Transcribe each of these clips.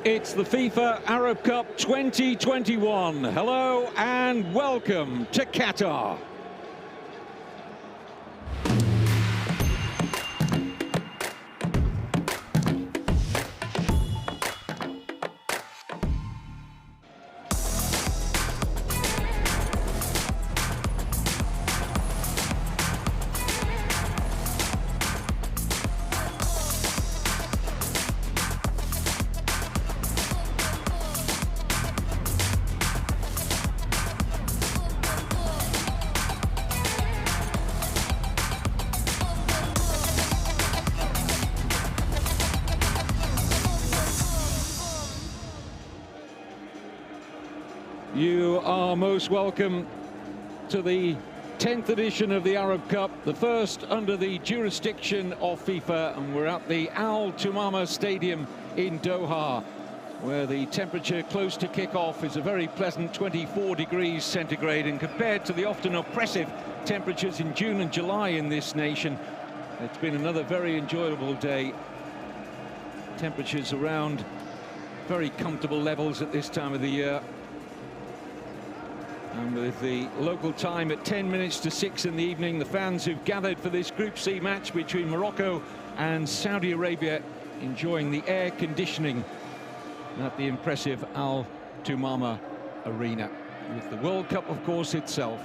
It's the FIFA Arab Cup 2021. Hello and welcome to Qatar. You are most welcome to the 10th edition of the Arab Cup, the first under the jurisdiction of FIFA, and we're at the Al Tumama Stadium in Doha, where the temperature close to kick-off is a very pleasant 24 degrees centigrade, and compared to the often oppressive temperatures in June and July in this nation, it's been another very enjoyable day. Temperatures around very comfortable levels at this time of the year. And with the local time at 10 minutes to 6 in the evening, the fans who've gathered for this Group C match between Morocco and Saudi Arabia enjoying the air conditioning at the impressive Al Tumama Arena, with the World Cup, of course, itself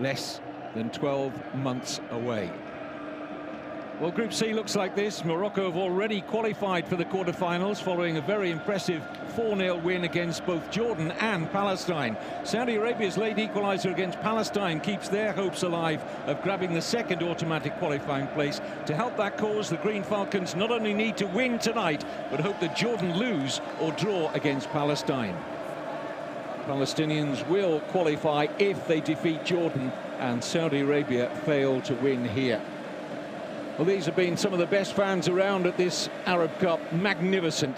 less than 12 months away. Well, Group C looks like this. Morocco have already qualified for the quarterfinals following a very impressive 4-0 win against both Jordan and Palestine. Saudi Arabia's late equaliser against Palestine keeps their hopes alive of grabbing the second automatic qualifying place. To help that cause, the Green Falcons not only need to win tonight, but hope that Jordan lose or draw against Palestine. Palestinians will qualify if they defeat Jordan and Saudi Arabia fail to win here. Well, these have been some of the best fans around at this Arab Cup. Magnificent.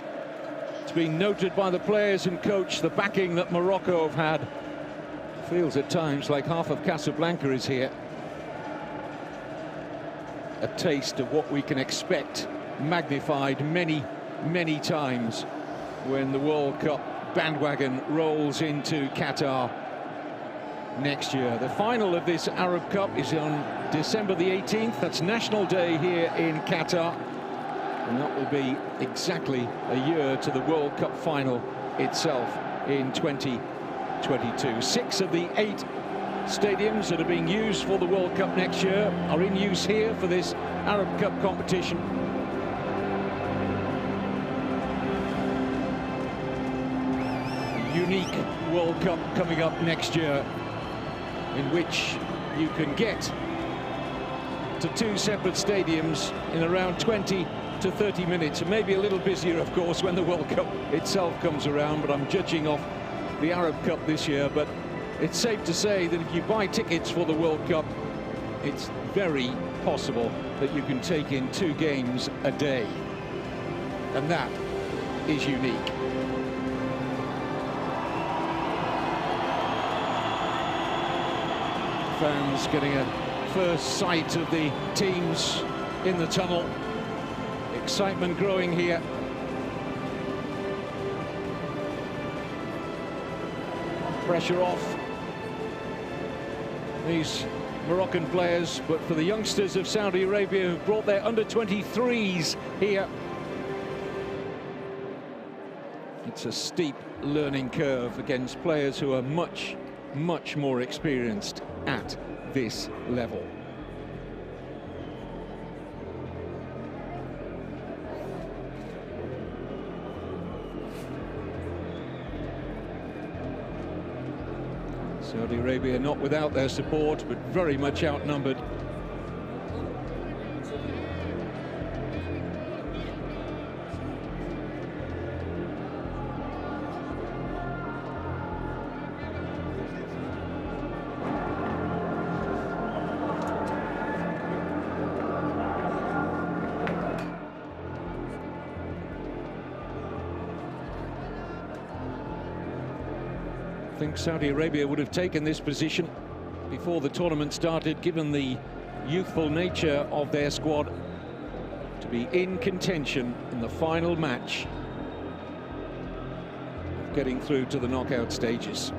It's been noted by the players and coach, the backing that Morocco have had. Feels at times like half of Casablanca is here. A taste of what we can expect, magnified many, many times when the World Cup bandwagon rolls into Qatar next year. The final of this Arab Cup is on December the 18th. That's National Day here in Qatar, and that will be exactly a year to the World Cup final itself in 2022. 6 of the 8 stadiums that are being used for the World Cup next year are in use here for this Arab Cup competition. A unique World Cup coming up next year, in which you can get to 2 separate stadiums in around 20 to 30 minutes, and maybe a little busier, of course, when the World Cup itself comes around, but I'm judging off the Arab Cup this year. But it's safe to say that if you buy tickets for the World Cup, it's very possible that you can take in 2 games a day, and that is unique. Fans getting a first sight of the teams in the tunnel. Excitement growing here. Pressure off these Moroccan players, but for the youngsters of Saudi Arabia who brought their under-23s here, it's a steep learning curve against players who are much, much more experienced at this level. Saudi Arabia not without their support, but very much outnumbered. I think Saudi Arabia would have taken this position before the tournament started, given the youthful nature of their squad, to be in contention in the final match getting through to the knockout stages.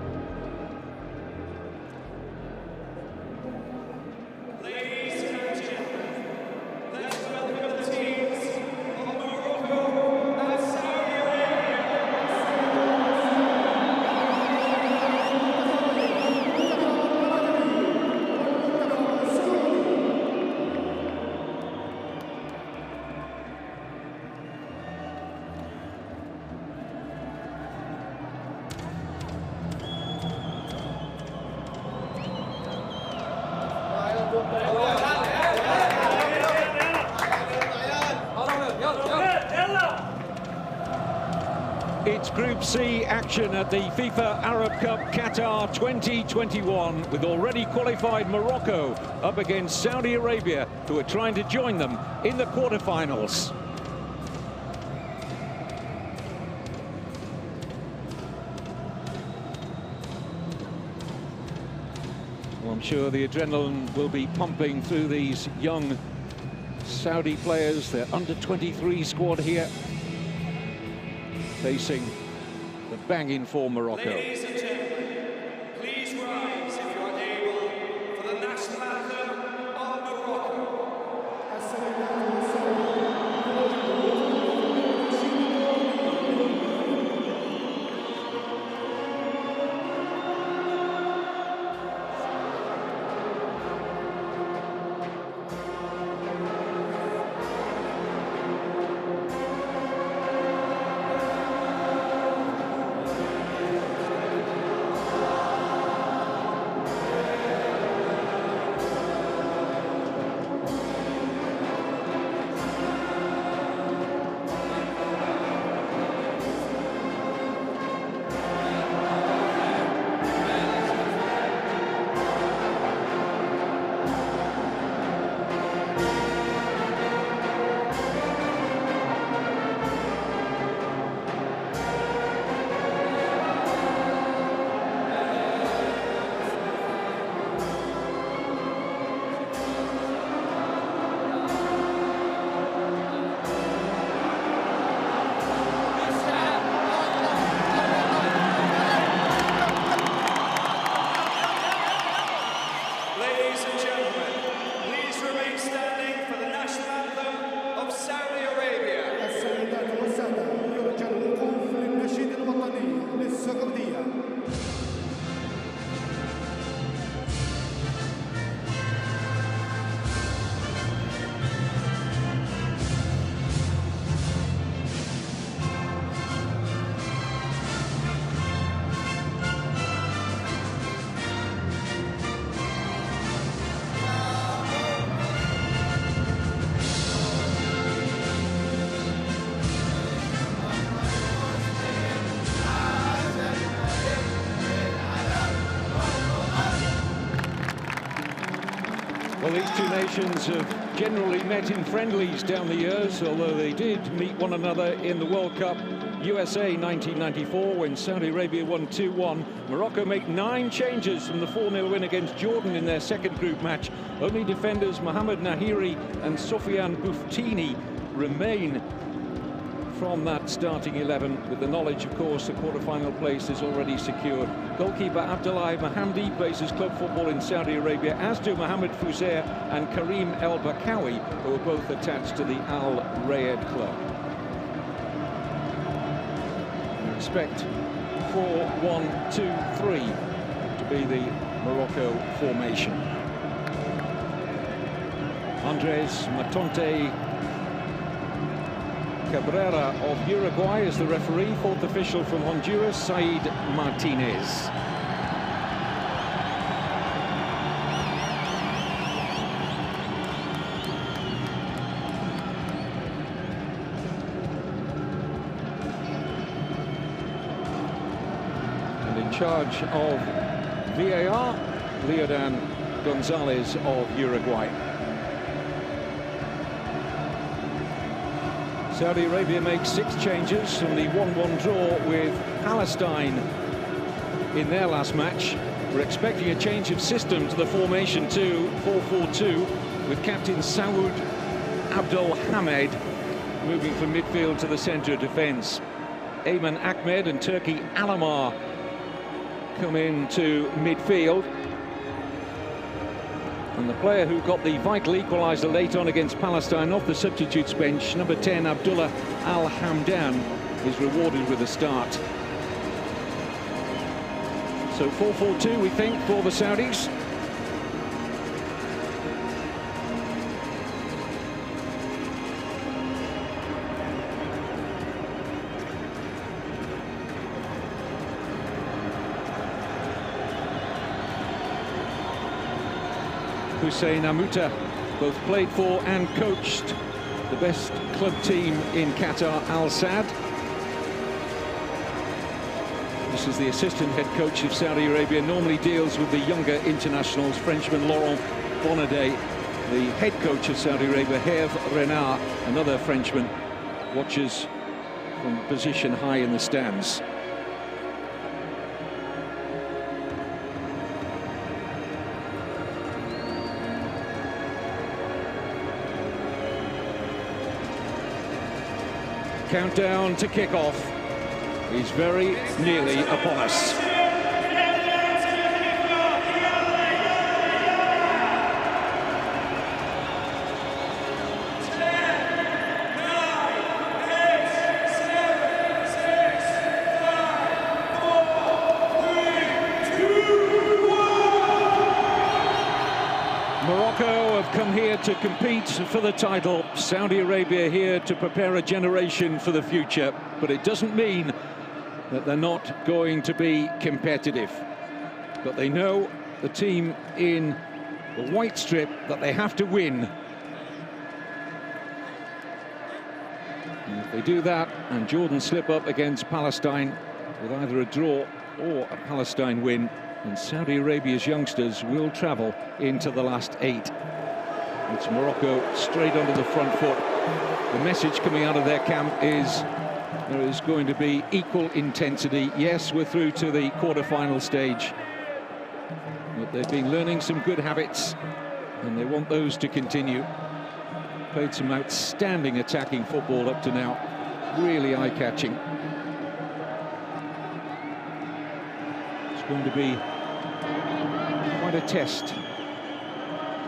It's Group C action at the FIFA Arab Cup Qatar 2021, with already qualified Morocco up against Saudi Arabia, who are trying to join them in the quarterfinals. Well, I'm sure the adrenaline will be pumping through these young Saudi players. Their under-23 squad here, facing the banging for Morocco. Ladies and gentlemen, please rise if you are able for the national anthem of Morocco. Well, these two nations have generally met in friendlies down the years, although they did meet one another in the World Cup USA 1994 when Saudi Arabia won 2-1. Morocco make 9 changes from the 4-0 win against Jordan in their second group match. Only defenders Mohamed Nahiri and Sofiane Bouftini remain from that starting 11, with the knowledge, of course, the quarter-final place is already secured. Goalkeeper Abdullah Mahamdi plays his club football in Saudi Arabia, as do Mohamed Fouzer and Karim El Bakawi, who are both attached to the Al Rayed club. We expect 4-1-2-3 to be the Morocco formation. Andres Matonte Cabrera of Uruguay is the referee. Fourth official from Honduras, Said Martinez. And in charge of VAR, Leodan Gonzalez of Uruguay. Saudi Arabia makes 6 changes from the 1-1 draw with Palestine in their last match. We're expecting a change of system to the formation to 4-4-2, with captain Saoud Abdul Hamed moving from midfield to the centre of defence. Ayman Ahmed and Turkey Alamar come into midfield. And the player who got the vital equaliser late on against Palestine off the substitutes bench, number 10, Abdullah Al-Hamdan, is rewarded with a start. So 4-4-2, we think, for the Saudis. Hussein Amuta both played for and coached the best club team in Qatar, Al Sadd. This is the assistant head coach of Saudi Arabia, normally deals with the younger internationals, Frenchman Laurent Bonnadet. The head coach of Saudi Arabia, Hervé Renard, another Frenchman, watches from position high in the stands. Countdown to kick-off is very nearly upon us. Morocco have come here to compete for the title. Saudi Arabia here to prepare a generation for the future. But it doesn't mean that they're not going to be competitive. But they know the team in the white strip that they have to win. And if they do that and Jordan slip up against Palestine with either a draw or a Palestine win, and Saudi Arabia's youngsters will travel into the last 8. It's Morocco straight onto the front foot. The message coming out of their camp is there is going to be equal intensity. Yes, we're through to the quarter-final stage, but they've been learning some good habits and they want those to continue. Played some outstanding attacking football up to now, really eye-catching. Going to be quite a test,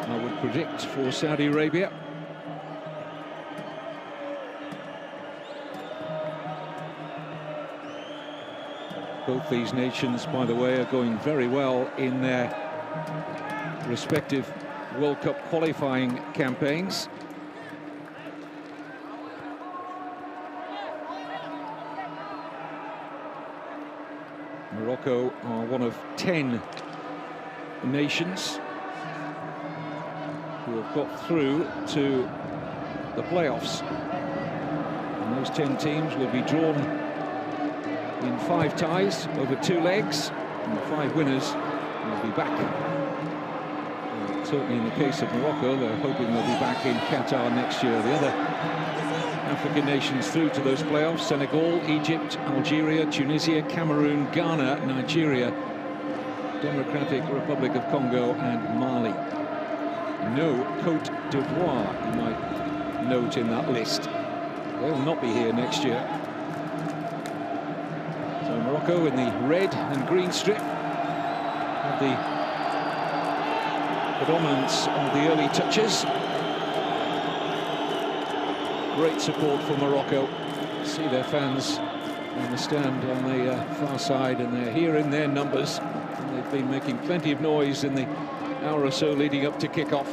I would predict, for Saudi Arabia. Both these nations, by the way, are going very well in their respective World Cup qualifying campaigns. Morocco are one of 10 nations who have got through to the playoffs. And those 10 teams will be drawn in 5 ties over 2 legs, and the 5 winners will be back. Certainly in the case of Morocco, they're hoping they'll be back in Qatar next year. The other African nations through to those playoffs: Senegal, Egypt, Algeria, Tunisia, Cameroon, Ghana, Nigeria, Democratic Republic of Congo and Mali. No Côte d'Ivoire, you might note in that list. They'll not be here next year. So Morocco in the red and green strip have the predominance of the early touches. Great support for Morocco. See their fans on the stand on the far side, and they're here in their numbers. And they've been making plenty of noise in the hour or so leading up to kick-off.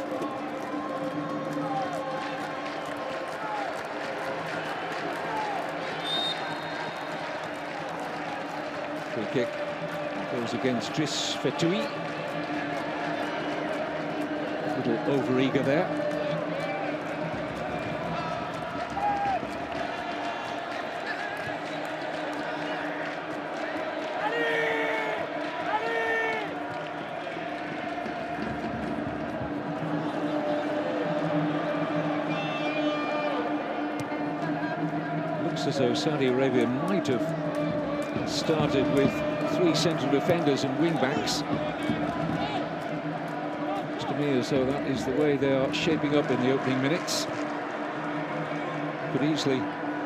Free kick goes against Driss Fetoui. A little over-eager there. As though Saudi Arabia might have started with 3 central defenders and wing-backs. Looks to me as though that is the way they are shaping up in the opening minutes. Could easily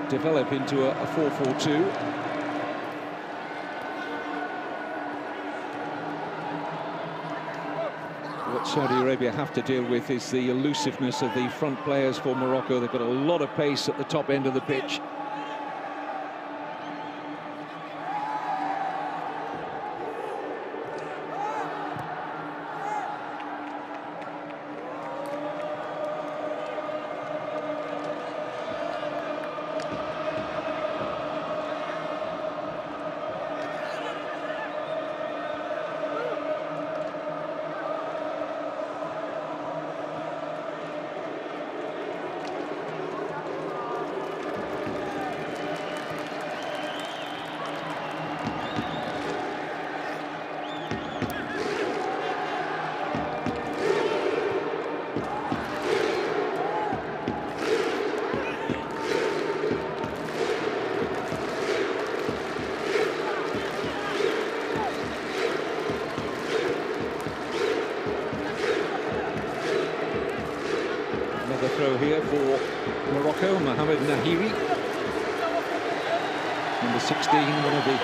develop into a 4-4-2. Saudi Arabia have to deal with is the elusiveness of the front players for Morocco. They've got a lot of pace at the top end of the pitch. Throw here for Morocco, Mohamed Nahiri. Number 16, one of the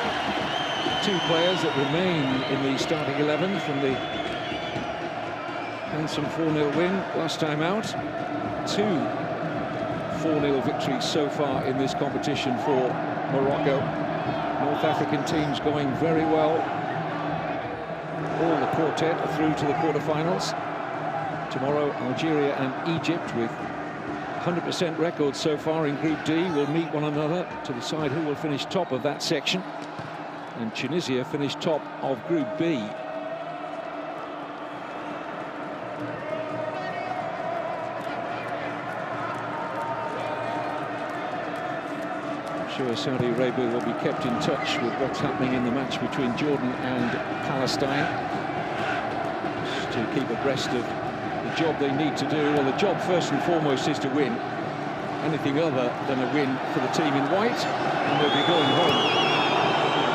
two players that remain in the starting 11 from the handsome 4-0 win last time out. 2 4-0 victories so far in this competition for Morocco. North African teams going very well. All the quartet are through to the quarterfinals. Tomorrow, Algeria and Egypt, with 100% records so far in Group D, will meet one another to decide who will finish top of that section. And Tunisia finished top of Group B. I'm sure Saudi Arabia will be kept in touch with what's happening in the match between Jordan and Palestine, just to keep abreast of the job they need to do. Well, the job first and foremost is to win. Anything other than a win for the team in white, and they'll be going home.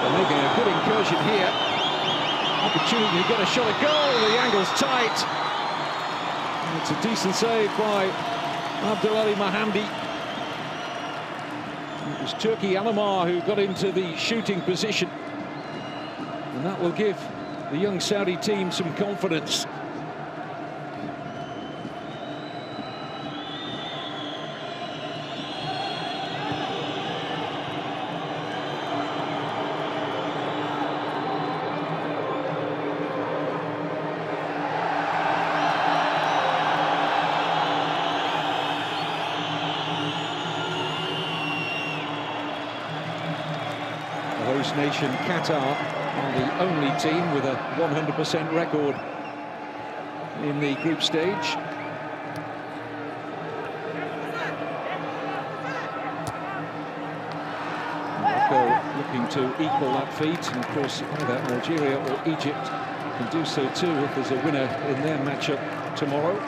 They're making a good incursion here. Opportunity to get a shot at goal. The angle's tight. And it's a decent save by Abdelali Mahamdi. It was Turki Alamar who got into the shooting position, and that will give the young Saudi team some confidence. Host nation Qatar are the only team with a 100% record in the group stage. Morocco looking to equal that feat, and of course either Algeria or Egypt can do so too if there's a winner in their matchup tomorrow.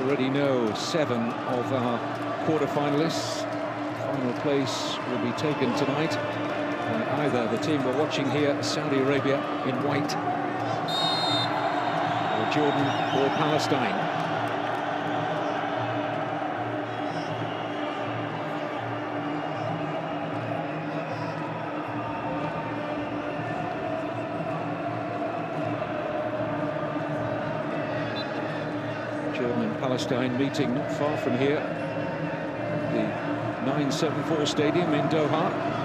Already know 7 of our quarter-finalists. Final place will be taken tonight by either the team we're watching here, Saudi Arabia in white, or Jordan or Palestine. Jordan and Palestine meeting not far from here, the 974 Stadium in Doha.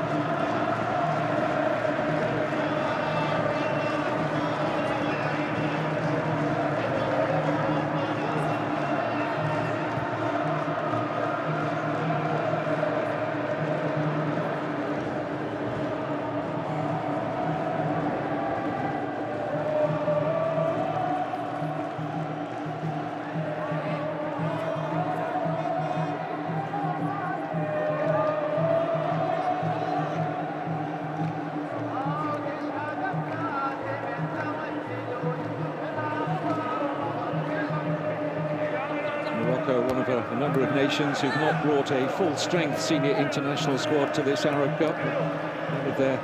One of a number of nations who've not brought a full-strength senior international squad to this Arab Cup. One of their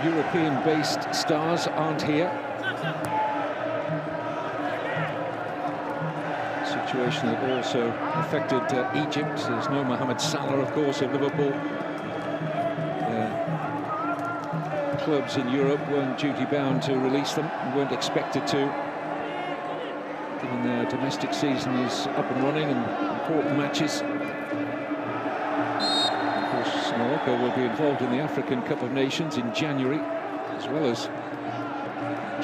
European-based stars aren't here. Situation that also affected Egypt. There's no Mohamed Salah, of course, of Liverpool. clubs in Europe weren't duty-bound to release them, and weren't expected to, given their domestic season is up and running and important matches. Of course, Morocco will be involved in the African Cup of Nations in January, as well as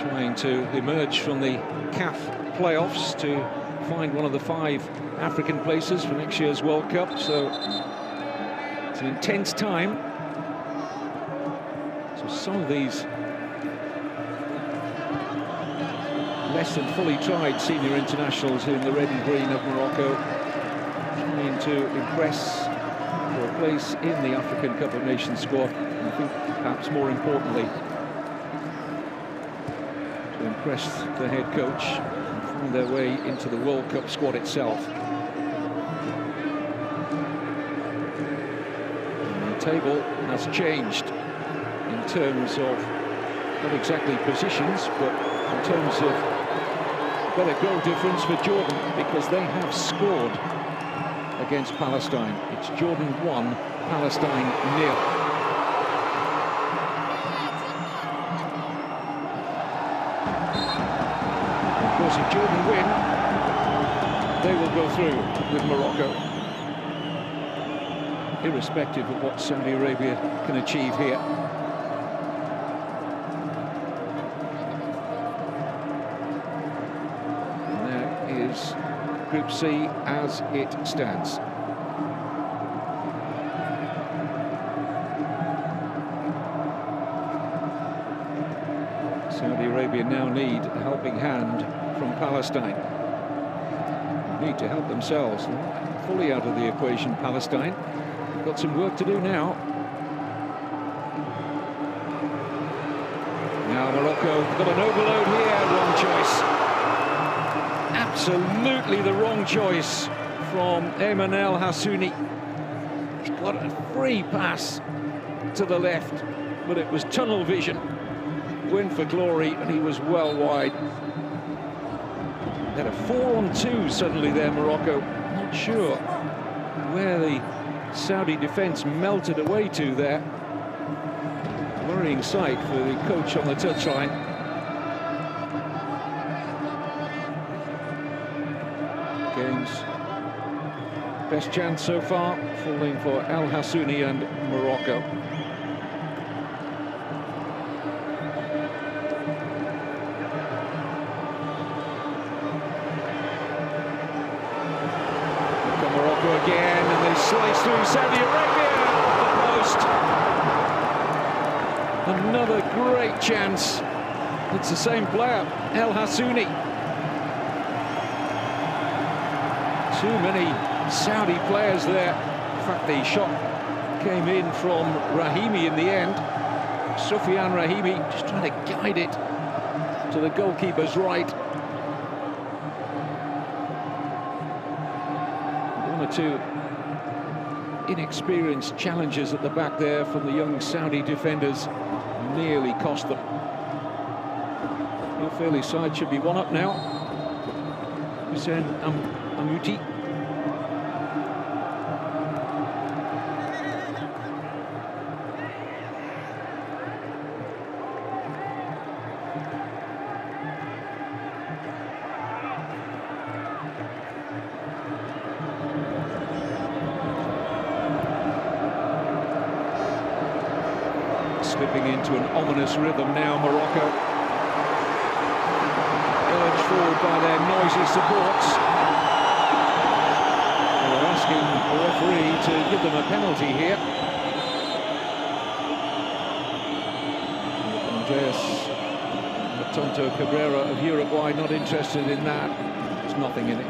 trying to emerge from the CAF playoffs to find one of the 5 African places for next year's World Cup. So it's an intense time. So some of these less than fully tried senior internationals in the red and green of Morocco trying to impress for a place in the African Cup of Nations squad. And I think perhaps more importantly, to impress the head coach and find their way into the World Cup squad itself. And the table has changed in terms of not exactly positions, but in terms of better goal difference for Jordan, because they have scored against Palestine. It's Jordan 1, Palestine 0. Of course, if Jordan win, they will go through with Morocco, irrespective of what Saudi Arabia can achieve here. Group C as it stands. Saudi Arabia now need a helping hand from Palestine. They need to help themselves. They're not fully out of the equation, Palestine. They've got some work to do now. Now Morocco got an overload here, wrong choice. Absolutely the wrong choice from Ayman El Hassouni. He's got a free pass to the left, but it was tunnel vision. Went for glory, and he was well wide. They had a 4-on-2 suddenly there, Morocco. Not sure where the Saudi defence melted away to there. Worrying sight for the coach on the touchline. Game's best chance so far falling for El Hassouni and Morocco. Look at Morocco again, and they slice through Saudi Arabia off the post. Another great chance. It's the same player, El Hassouni. Too many Saudi players there. In fact, the shot came in from Rahimi in the end. Soufiane Rahimi just trying to guide it to the goalkeeper's right. One or two inexperienced challenges at the back there from the young Saudi defenders nearly cost them. Your Fairley side should be 1 up now. Hussein Amouti. Slipping into an ominous rhythm now, Morocco. Urged forward by their noisy supports. They're asking the referee to give them a penalty here. Andreas Tonto Cabrera of Uruguay not interested in that. There's nothing in it.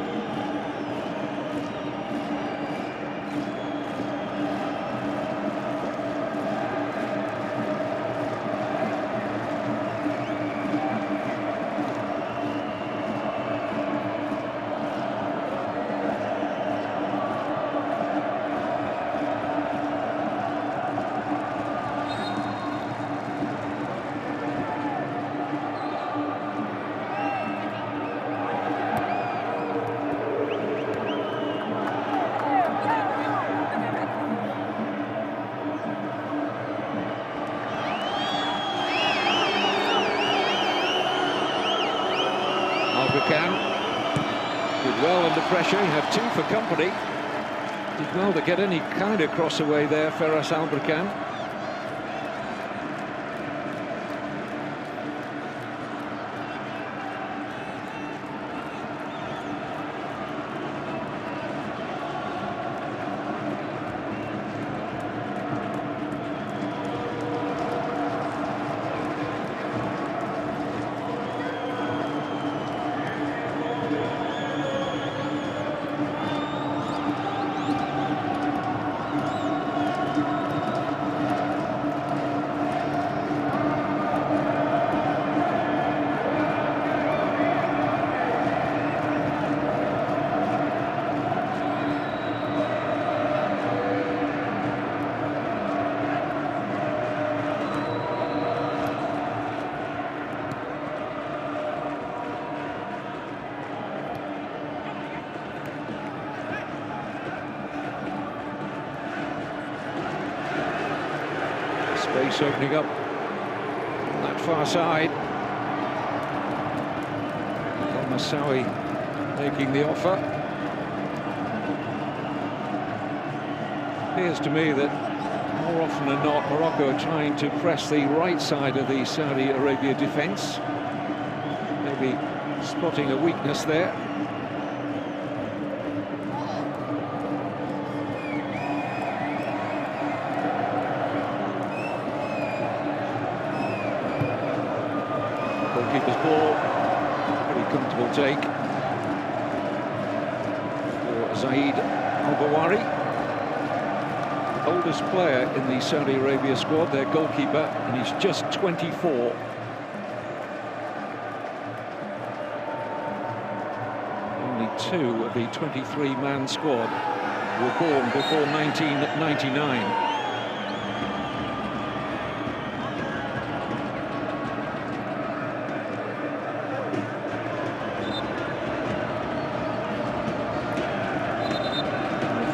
Albrekan did well under pressure. He had 2 for company. Did well to get any kind of cross away there, Feras Albrekan. Space opening up on that far side. Al-Massawi making the offer. Appears to me that more often than not Morocco are trying to press the right side of the Saudi Arabia defence. Maybe spotting a weakness there. Goalkeeper's ball, pretty comfortable take for Zaid Al-Bawari, oldest player in the Saudi Arabia squad, their goalkeeper, and he's just 24. Only 2 of the 23-man squad were born before 1999.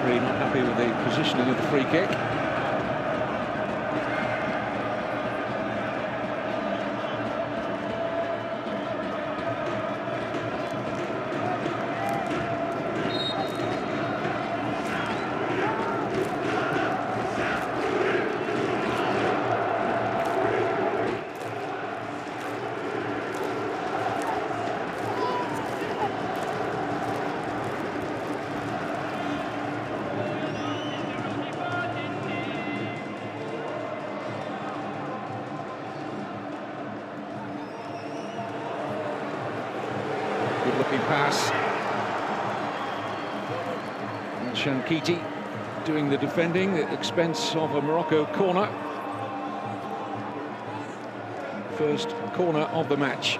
Not happy with the positioning of the free kick. Good-looking pass. And Shankiti doing the defending at the expense of a Morocco corner. First corner of the match.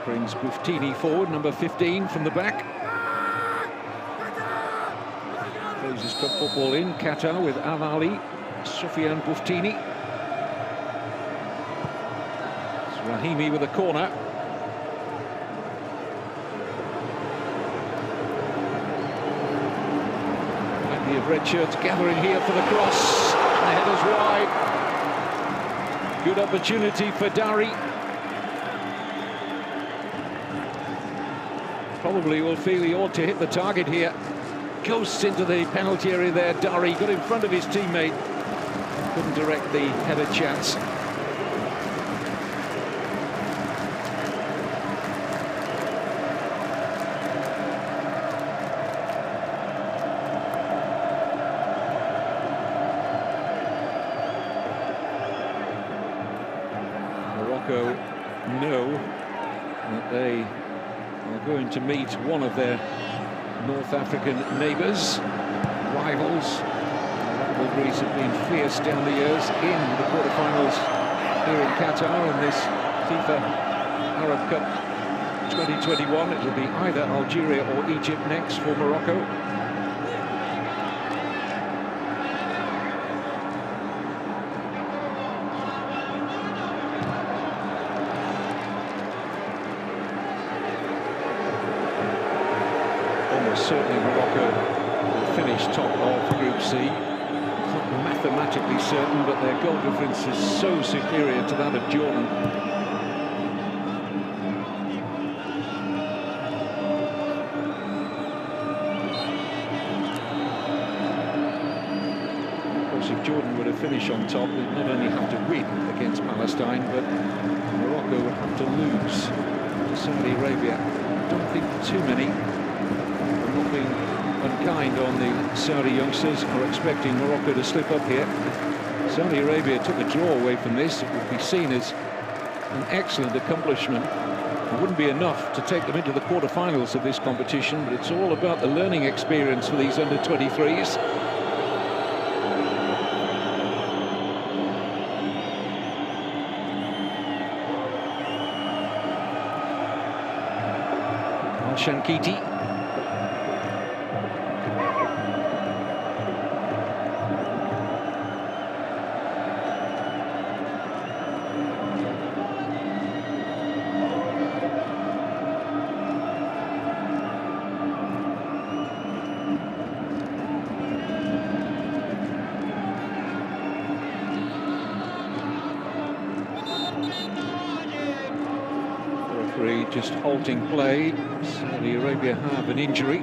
Brings Buftini forward, number 15 from the back. Plays his club football in Qatar with Al Ali, Soufiane Buftini. It's Rahimi with a corner. Plenty of red shirts gathering here for the cross. And the header's wide. Good opportunity for Dari. Probably will feel he ought to hit the target here. Ghosts into the penalty area there. Dari got in front of his teammate. Couldn't direct the header chance. Morocco know that they are going to meet one of their North African neighbours, rivals. Rivalries have been fierce down the years in the quarterfinals here in Qatar in this FIFA Arab Cup 2021. It will be either Algeria or Egypt next for Morocco. Certainly Morocco will finish top of Group C. not mathematically certain, but their goal difference is so superior to that of Jordan. If Jordan were to finish on top, they'd not only have to win against Palestine, but Morocco would have to lose to Saudi Arabia. I don't think too many. I'm not being unkind on the Saudi youngsters are expecting Morocco to slip up here. If Saudi Arabia took a draw away from this, it would be seen as an excellent accomplishment. It wouldn't be enough to take them into the quarterfinals of this competition, but it's all about the learning experience for these under-23s. Shankiti. Just halting play. Saudi Arabia have an injury.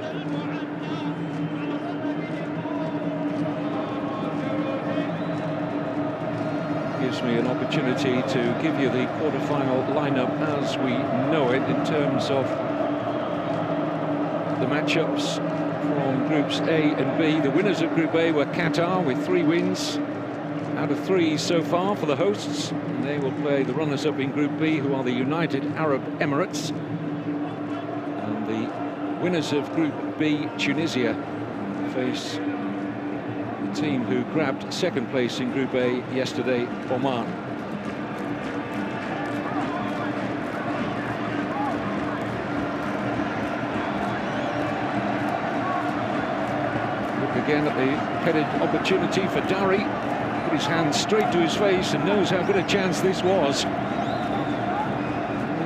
Gives me an opportunity to give you the quarter-final lineup as we know it in terms of the matchups from Groups A and B. The winners of Group A were Qatar with 3 wins out of 3 so far for the hosts. And they will play the runners-up in Group B, who are the United Arab Emirates. And the winners of Group B, Tunisia, face the team who grabbed second place in Group A yesterday, Oman. Look again at the headed opportunity for Dari. Put his hand straight to his face and knows how good a chance this was.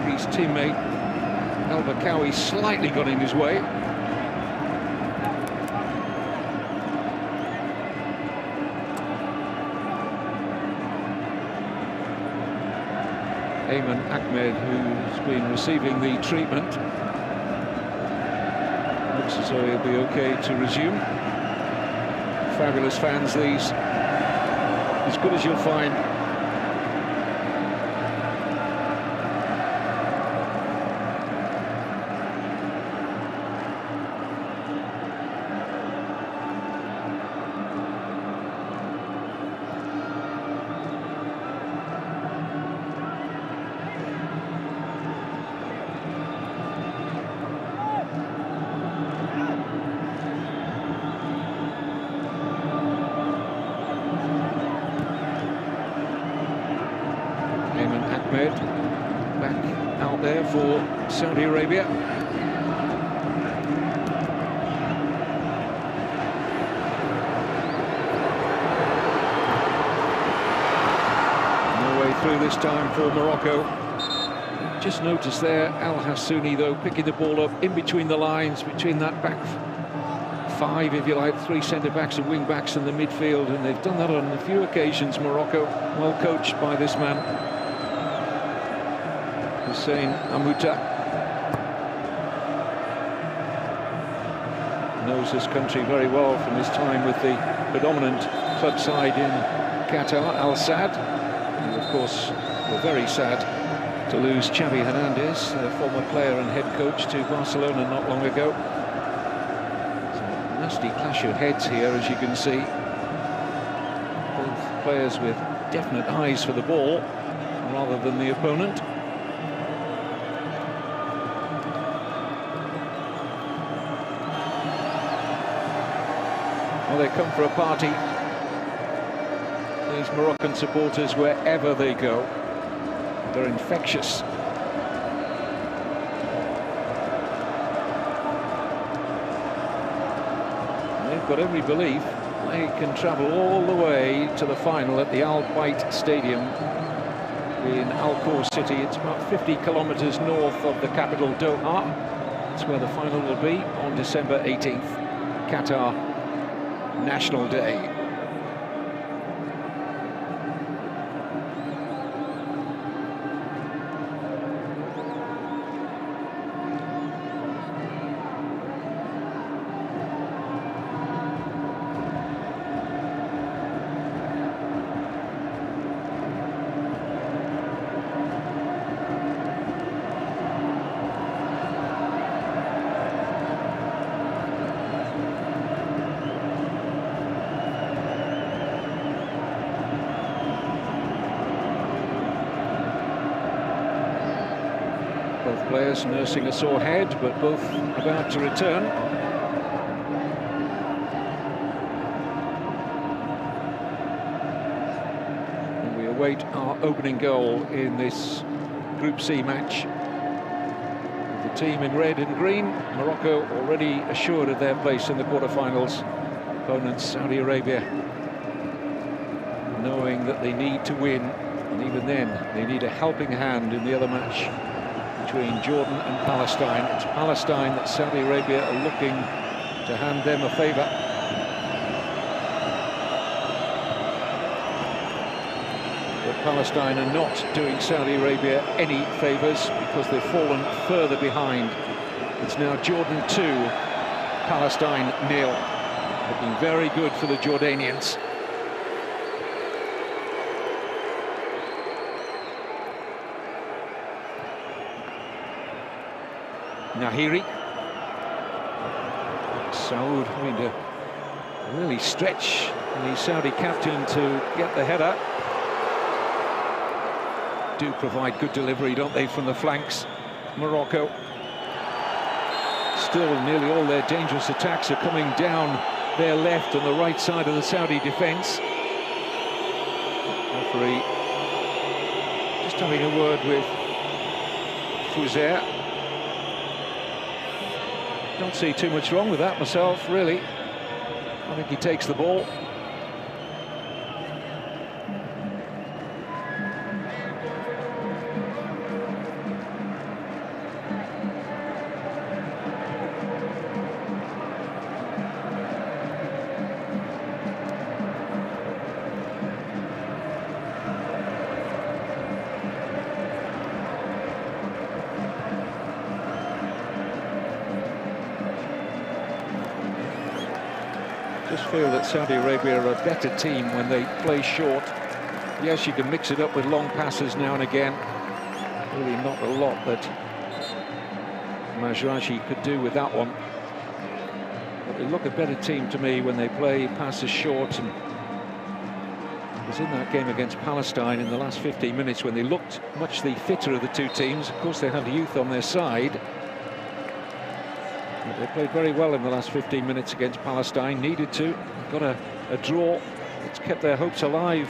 His teammate Al-Bakawi slightly got in his way. Ayman Ahmed, who's been receiving the treatment, looks as though he'll be okay to resume. Fabulous fans, these. As good as you'll find. Back out there for Saudi Arabia. No way through this time for Morocco. Just notice there, Al Hassouni though picking the ball up in between the lines, between that back 5, if you like, 3 centre-backs and wing-backs in the midfield, and they've done that on a few occasions, Morocco, well coached by this man. Hussein Amuta knows this country very well from his time with the predominant club side in Qatar, Al Sadd. And of course, we're very sad to lose Xavi Hernandez, a former player and head coach, to Barcelona not long ago. It's a nasty clash of heads here, as you can see. Both players with definite eyes for the ball rather than the opponent. Well, they come for a party, these Moroccan supporters, wherever they go. They're infectious. And they've got every belief they can travel all the way to the final at the Al Bayt Stadium in Al Khor City. It's about 50 kilometers north of the capital, Doha. That's where the final will be on December 18th, Qatar National Day. players nursing a sore head, but both about to return. And we await our opening goal in this Group C match. With the team in red and green, Morocco already assured of their place in the quarterfinals. Opponents Saudi Arabia, knowing that they need to win, and even then they need a helping hand in the other match between Jordan and Palestine. It's Palestine that Saudi Arabia are looking to hand them a favour. But Palestine are not doing Saudi Arabia any favours because they've fallen further behind. It's now Jordan 2, Palestine 0. Looking very good for the Jordanians. Nahiri. Saud having to really stretch the Saudi captain to get the header. Do provide good delivery, don't they, from the flanks, Morocco. Still, nearly all their dangerous attacks are coming down their left and the right side of the Saudi defence. Referee just having a word with Fouzer. Don't see too much wrong with that myself, really. I think he takes the ball. Just feel that Saudi Arabia are a better team when they play short. Yes, you can mix it up with long passes now and again. Really not a lot that Majraji could do with that one. But they look a better team to me when they play passes short. And it was in that game against Palestine in the last 15 minutes when they looked much the fitter of the two teams. Of course, they had youth on their side. But they played very well in the last 15 minutes against Palestine. Needed to. Got a draw. It's kept their hopes alive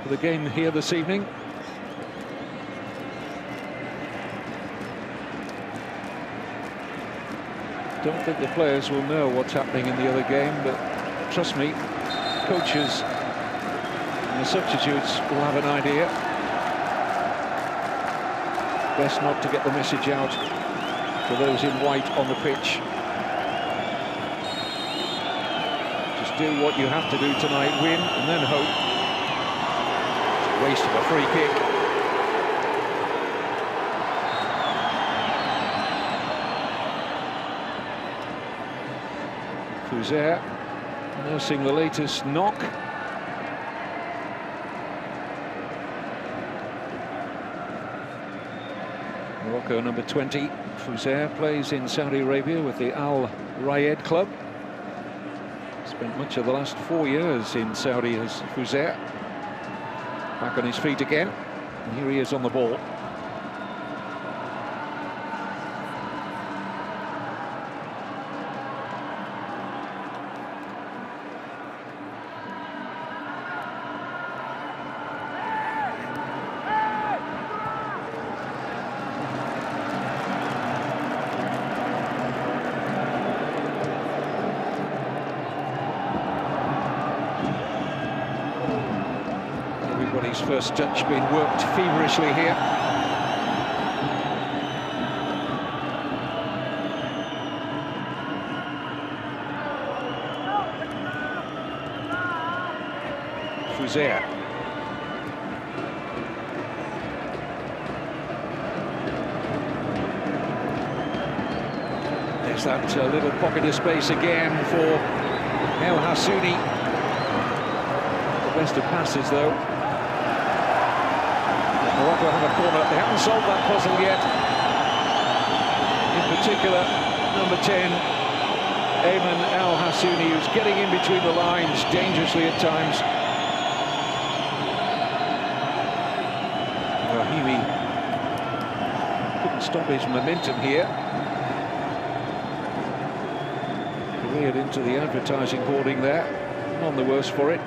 for the game here this evening. Don't think the players will know what's happening in the other game, but trust me, coaches and the substitutes will have an idea. Best not to get the message out for those in white on the pitch. Just do what you have to do tonight, win, and then hope. It's a waste of a free kick. Fouzer nursing the latest knock. Morocco number 20. Fouzer plays in Saudi Arabia with the Al Rayed club. Spent much of the last 4 years in Saudi as Fouzer. Back on his feet again. And here he is on the ball. Everybody's first touch being worked feverishly here. Fouzer. There's that little pocket of space again for El Hassouni. The best of passes, though. Morocco have a corner. They haven't solved that puzzle yet. In particular, number 10, Ayman El Hassouni, who's getting in between the lines dangerously at times. Rahimi couldn't stop his momentum here. Careered into the advertising hoarding there. None the worse for it.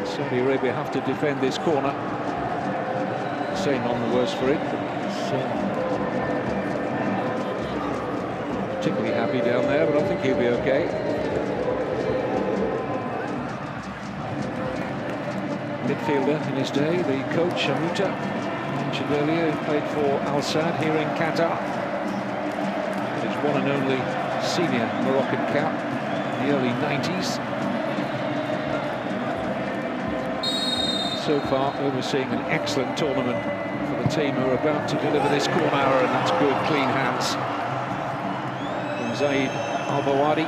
Saudi Arabia have to defend this corner. I say none the worse for it. It's, particularly happy down there, but I think he'll be okay. Midfielder in his day, the coach Mutah, mentioned earlier, who played for Al Sadd here in Qatar. His one and only senior Moroccan cap in the early 90s. So far, overseeing an excellent tournament for the team who are about to deliver this corner, and that's good, clean hands from Zaid Al-Bawadi.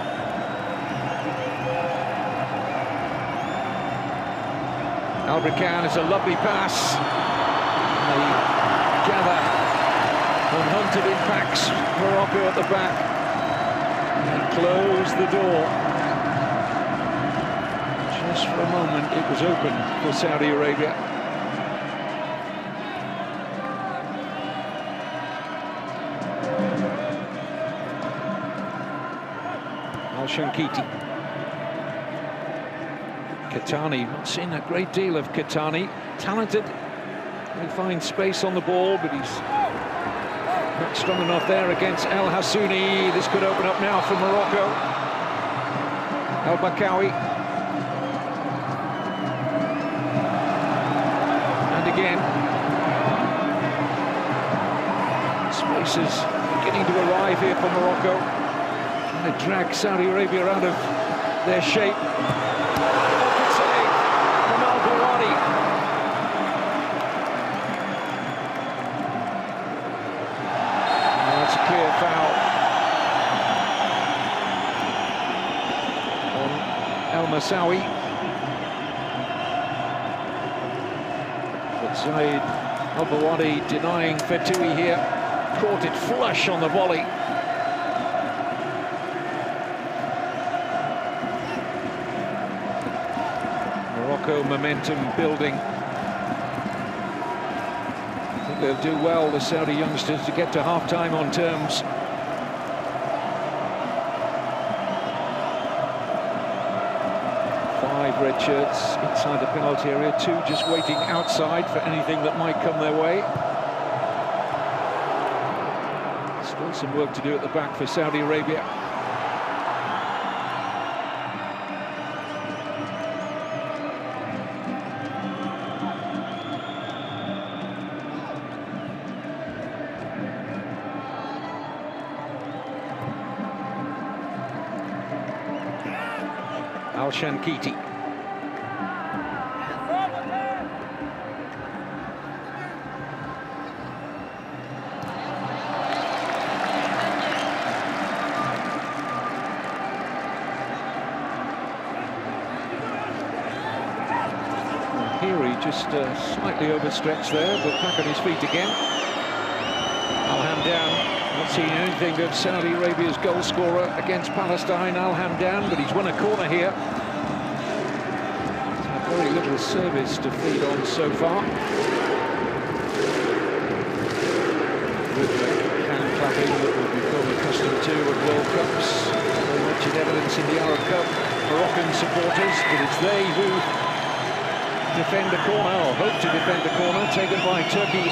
Al-Brikan is a lovely pass. They gather unhunted impacts. Morocco at the back. And close the door. Just for a moment, it was open for Saudi Arabia. Al-Shankiti. Katani, not seen a great deal of Katani. Talented, he finds space on the ball, but he's not strong enough there against El Hassouni. This could open up now for Morocco. El Bakawi. And again. Space is beginning to arrive here for Morocco. Trying to drag Saudi Arabia out of their shape. Foul on El Massawi. But Zaid Al-Bawadi denying Fetoui here. Caught it flush on the volley. Morocco momentum building. They'll do well, the Saudi youngsters, to get to half-time on terms. Five red shirts inside the penalty area, two just waiting outside for anything that might come their way. Still some work to do at the back for Saudi Arabia. Al-Shankiti. Here he just slightly overstretched there, but back on his feet again. Al-Hamdan, not seen anything of Saudi Arabia's goal scorer against Palestine, Al-Hamdan, but he's won a corner here. Very little service to feed on so far. With the hand clapping that we've become accustomed to at World Cups. Very much in evidence in the Arab Cup. Moroccan supporters, but it's they who defend a corner, or hope to defend a corner, taken by Turkey.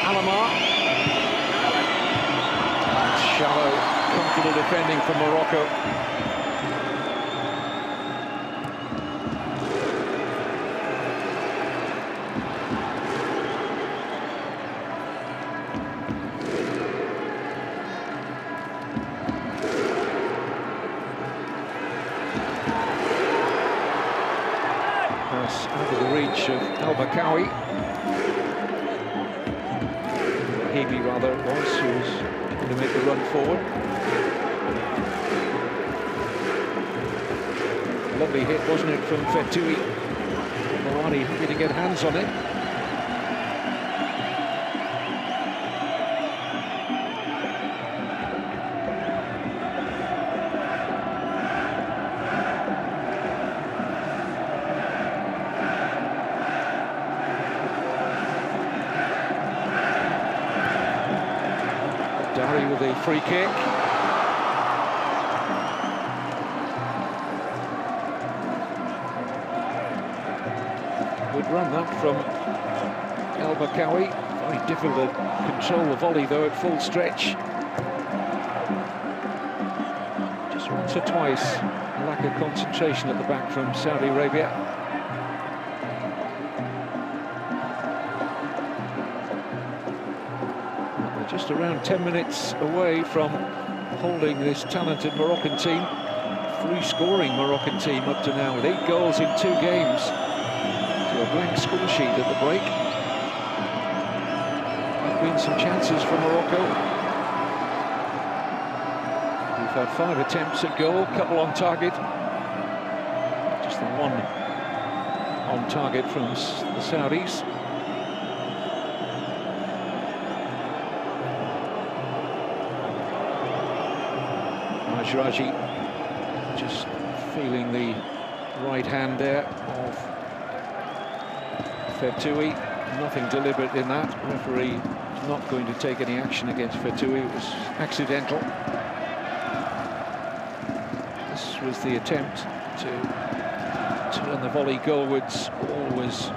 Alamar. Shallow, comfortable defending from Morocco. Out of the reach of El Bakawi. Hebe rather it was, who was going to make the run forward. Lovely hit, wasn't it, from Fetoui? Mawani happy to get hands on it. free kick. Good run that from El-Bakawi. Very difficult to control the volley though at full stretch. Just once or twice, a lack of concentration at the back from Saudi Arabia. They're just around 10 minutes away from holding this talented Moroccan team. Free-scoring Moroccan team up to now with 8 goals in 2 games. To a blank score sheet at the break. Been some chances for Morocco. We've had 5 attempts at goal, a couple on target. Just the one on target from the Saudis. Majraji just feeling the right hand there of Fetoui. Nothing deliberate in that. Referee not going to take any action against Fetoui. It was accidental. This was the attempt to turn the volley goalwards. Ball was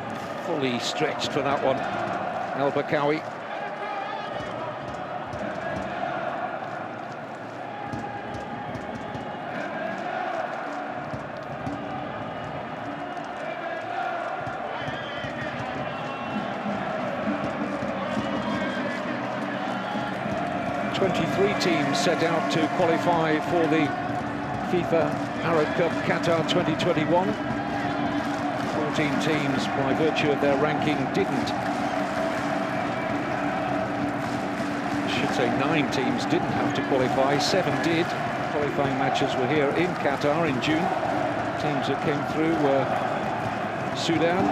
fully stretched for that one. El-Bakawi. 23 teams set out to qualify for the FIFA Arab Cup Qatar 2021. 14 teams, by virtue of their ranking, didn't. I should say 9 teams didn't have to qualify, 7 did. Qualifying matches were here in Qatar in June. Teams that came through were Sudan,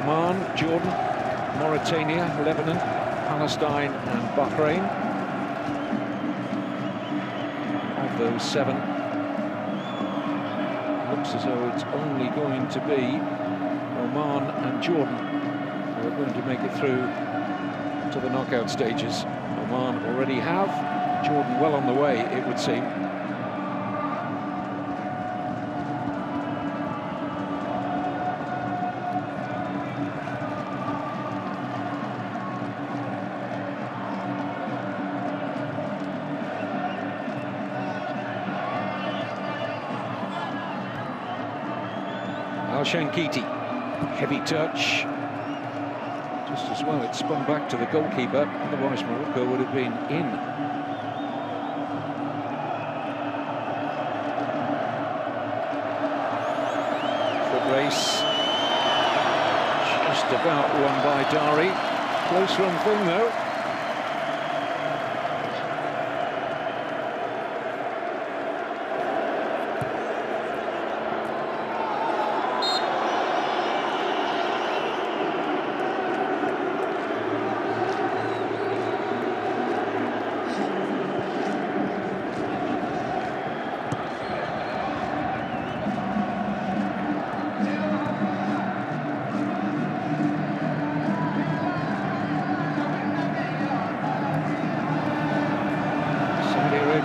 Oman, Jordan, Mauritania, Lebanon, Palestine and Bahrain. Those 7, looks as though it's only going to be Oman and Jordan who are going to make it through to the knockout stages. Oman already have, Jordan well on the way, it would seem. Shankiti, heavy touch. Just as well, it spun back to the goalkeeper, otherwise Morocco would have been in. Foot race. Just about won by Dari. Close run thing though.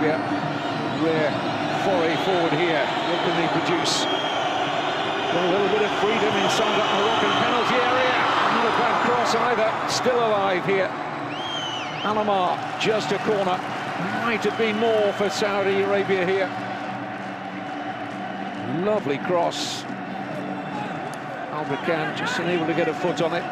Rare foray forward here. What can they produce? Got a little bit of freedom inside that Moroccan penalty area. Not a bad cross either. Still alive here. Alamar, just a corner. Might have been more for Saudi Arabia here. Lovely cross. Al-Bakan just unable to get a foot on it.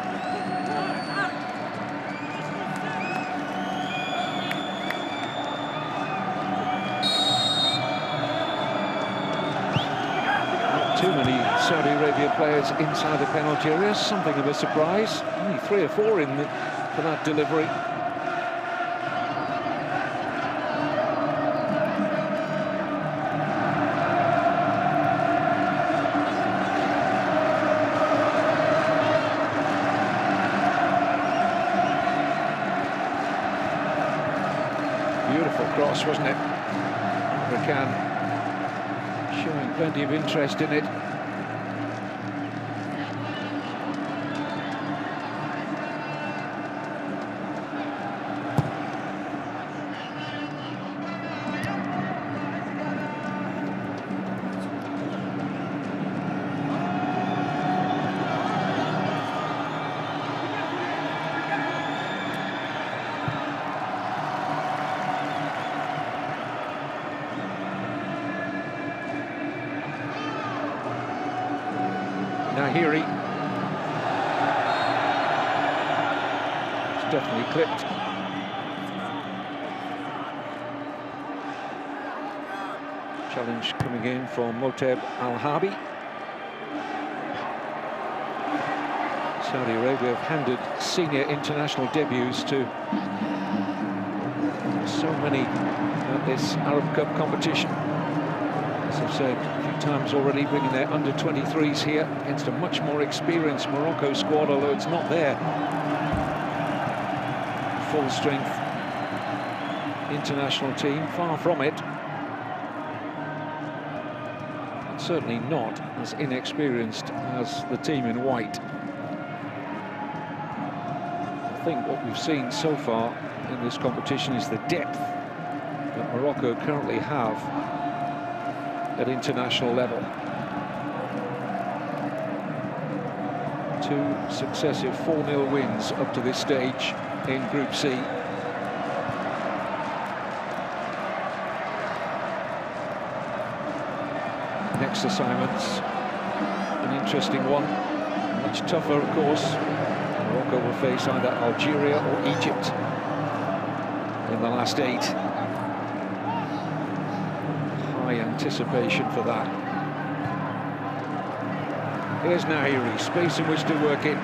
Too many Saudi Arabia players inside the penalty area, something of a surprise. Only 3 or 4 in for that delivery. Beautiful cross, wasn't it? Rakan showing plenty of interest in it. Nahiri. It's definitely clipped. Challenge coming in from Moteb Al-Harbi. Saudi Arabia have handed senior international debuts to so many at this Arab Cup competition. As I've said a few times already, bringing their under-23s here against a much more experienced Morocco squad, although it's not their full-strength international team, far from it. But certainly not as inexperienced as the team in white. I think what we've seen so far in this competition is the depth that Morocco currently have at international level. 2 successive 4-0 wins up to this stage in Group C. Next assignment's an interesting one, much tougher of course. Morocco will face either Algeria or Egypt in the last 8. High anticipation for that. Here's Nahiri, space in which to work in.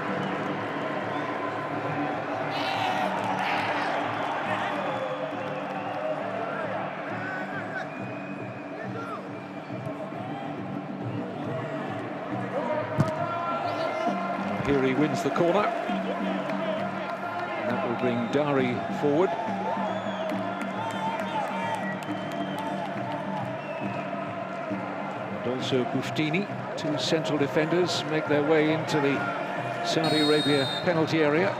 Nahiri wins the corner. That will bring Dari forward. And also Buftini, 2 central defenders, make their way into the Saudi Arabia penalty area.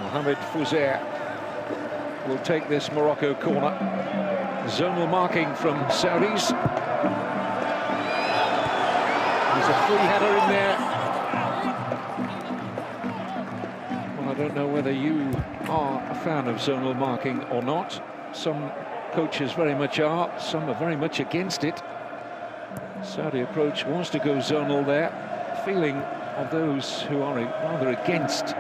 Mohamed Fouzer will take this Morocco corner. Zonal marking from Saudis. There's a free header in there. Well, I don't know whether you are a fan of zonal marking or not. Some coaches very much are, some are very much against it. Saudi approach wants to go zonal there. Feeling of those who are rather against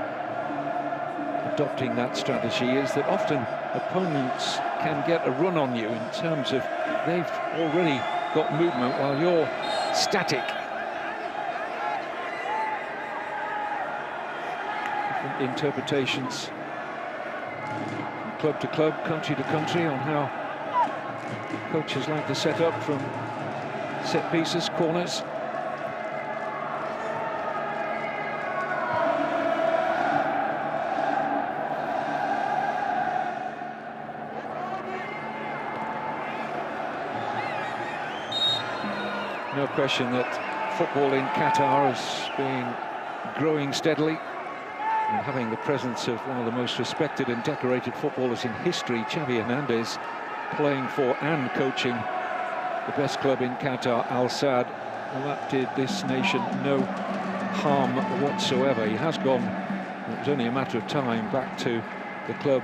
adopting that strategy is that often opponents can get a run on you in terms of they've already got movement while you're static. Different interpretations from club to club, country to country on how coaches like to set up from set pieces, corners. No question that football in Qatar has been growing steadily, and having the presence of one of the most respected and decorated footballers in history, Xavi Hernandez, playing for and coaching the best club in Qatar, Al Sadd, well, that did this nation no harm whatsoever. He has gone, it was only a matter of time, back to the club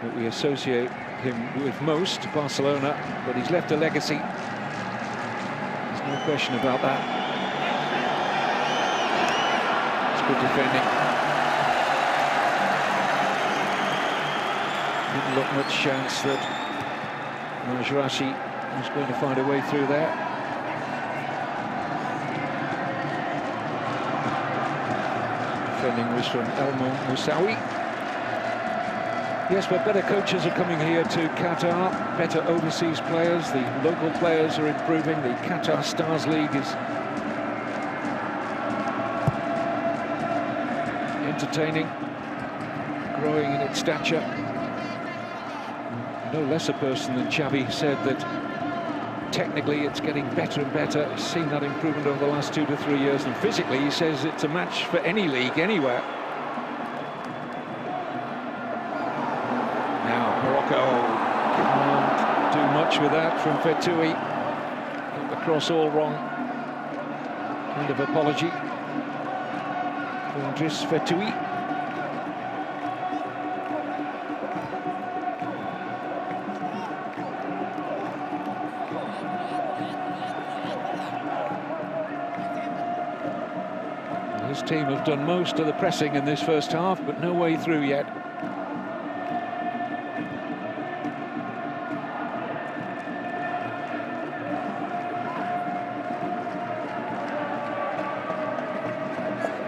that we associate him with most, Barcelona, but he's left a legacy. No question about that. It's good defending. Didn't look much chance that Majrashi was going to find a way through there. Defending was from Elmo Moussaoui. Yes, but better coaches are coming here to Qatar, better overseas players, the local players are improving, the Qatar Stars League is entertaining, growing in its stature. No less a person than Xavi said that technically it's getting better and better. He's seen that improvement over the last 2 to 3 years, and physically he says it's a match for any league, anywhere. Can't do much with that from Fetoui. Got the cross all wrong. Kind of apology for Idriss Fetoui. This team have done most of the pressing in this first half, but no way through yet.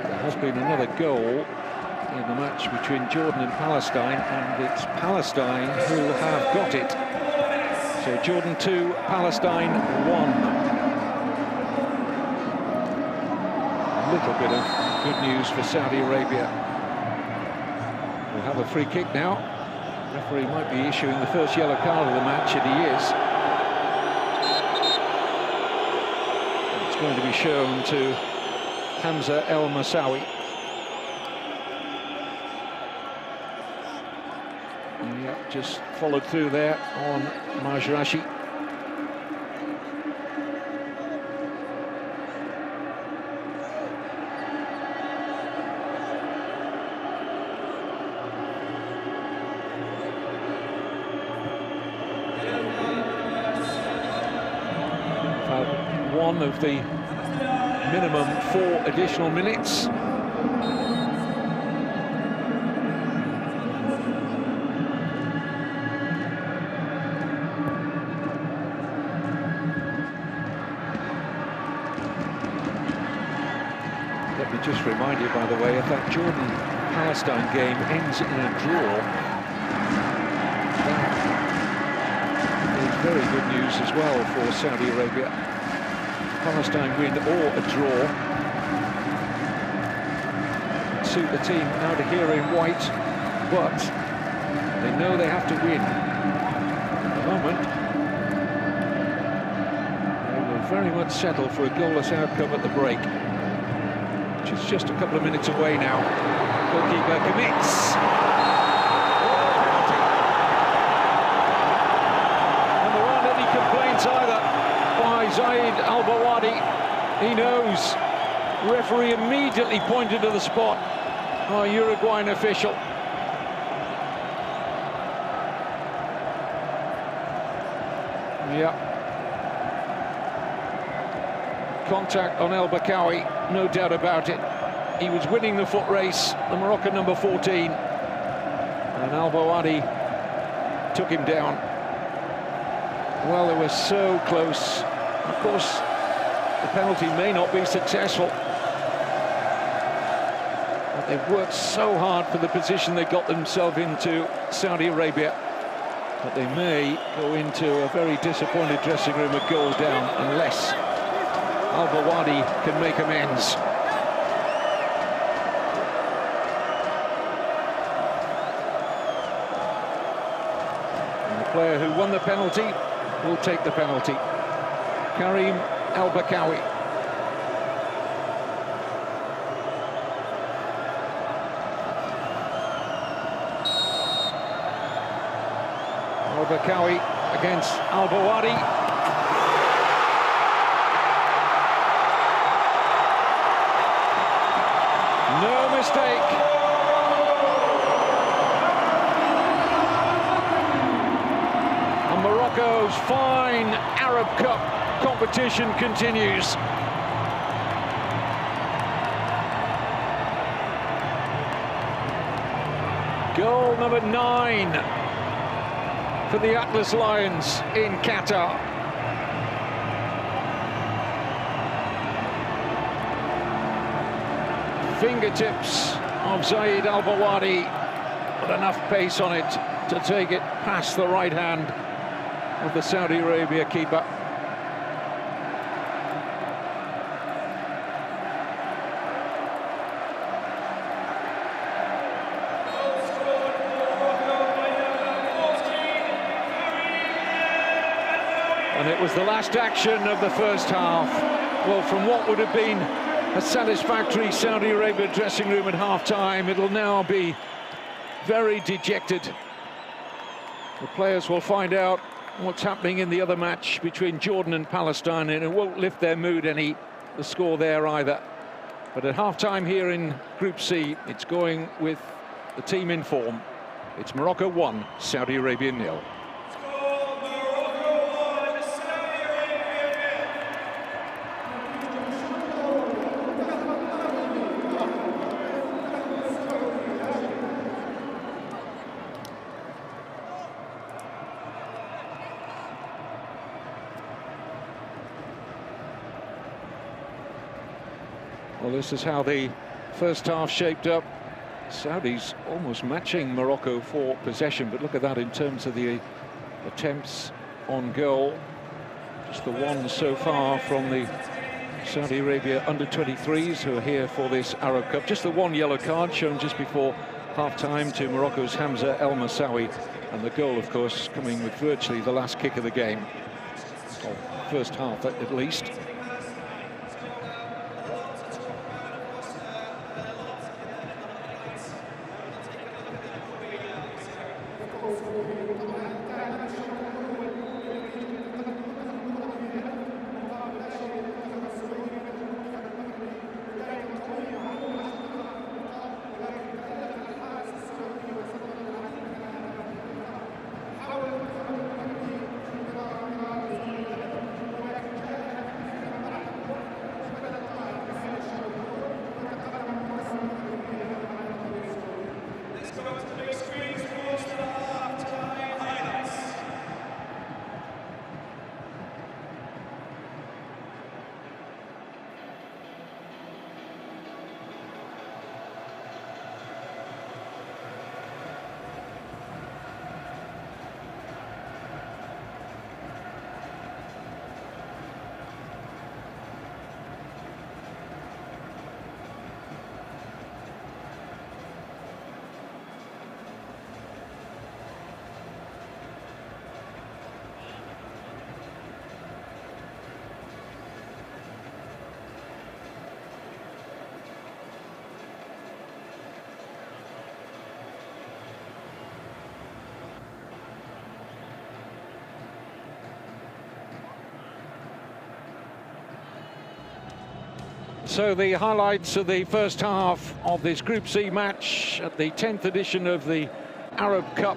There has been another goal in the match between Jordan and Palestine, and it's Palestine who have got it. So Jordan 2, Palestine 1. A little bit of good news for Saudi Arabia. We'll have a free kick now. The referee might be issuing the first yellow card of the match, and he is. It's going to be shown to Hamza El Masawi. Yep, just followed through there on Majrashi. One of the minimum 4 additional minutes. Let me just remind you, by the way, if that Jordan-Palestine game ends in a draw, that is very good news as well for Saudi Arabia. Palestine win or a draw suit the team out of here in white, but they know they have to win. At the moment, they will very much settle for a goalless outcome at the break, which is just a couple of minutes away now. Goalkeeper commits. And there aren't any complaints either by Zaid Al-Bawadi. He knows. Referee immediately pointed to the spot. Our Uruguayan official. Yeah. Contact on El Bakawi, no doubt about it. He was winning the foot race, the Moroccan number 14. And Al-Bawadi took him down. Well, they were so close. Of course, the penalty may not be successful. But they've worked so hard for the position they got themselves into, Saudi Arabia. But they may go into a very disappointed dressing room a goal down unless Al-Bawadi can make amends. And the player who won the penalty will take the penalty. Karim Al-Bakawi. Al-Bakawi against Al-Bawadi. No mistake. And Morocco's fine Arab Cup competition continues. Goal number 9 for the Atlas Lions in Qatar. Fingertips of Zaid Al-Bawadi, but enough pace on it to take it past the right hand of the Saudi Arabia keeper. And it was the last action of the first half. Well, from what would have been a satisfactory Saudi Arabia dressing room at half-time, it'll now be very dejected. The players will find out what's happening in the other match between Jordan and Palestine, and it won't lift their mood any, the score there either. But at half-time here in Group C, it's going with the team in form. It's Morocco 1, Saudi Arabia 0. Well, this is how the first half shaped up. Saudis almost matching Morocco for possession, but look at that in terms of the attempts on goal. Just the one so far from the Saudi Arabia under-23s who are here for this Arab Cup. Just the one yellow card shown just before half-time to Morocco's Hamza El Massawi, and the goal, of course, coming with virtually the last kick of the game, or first half at least. So the highlights of the first half of this Group C match at the 10th edition of the Arab Cup,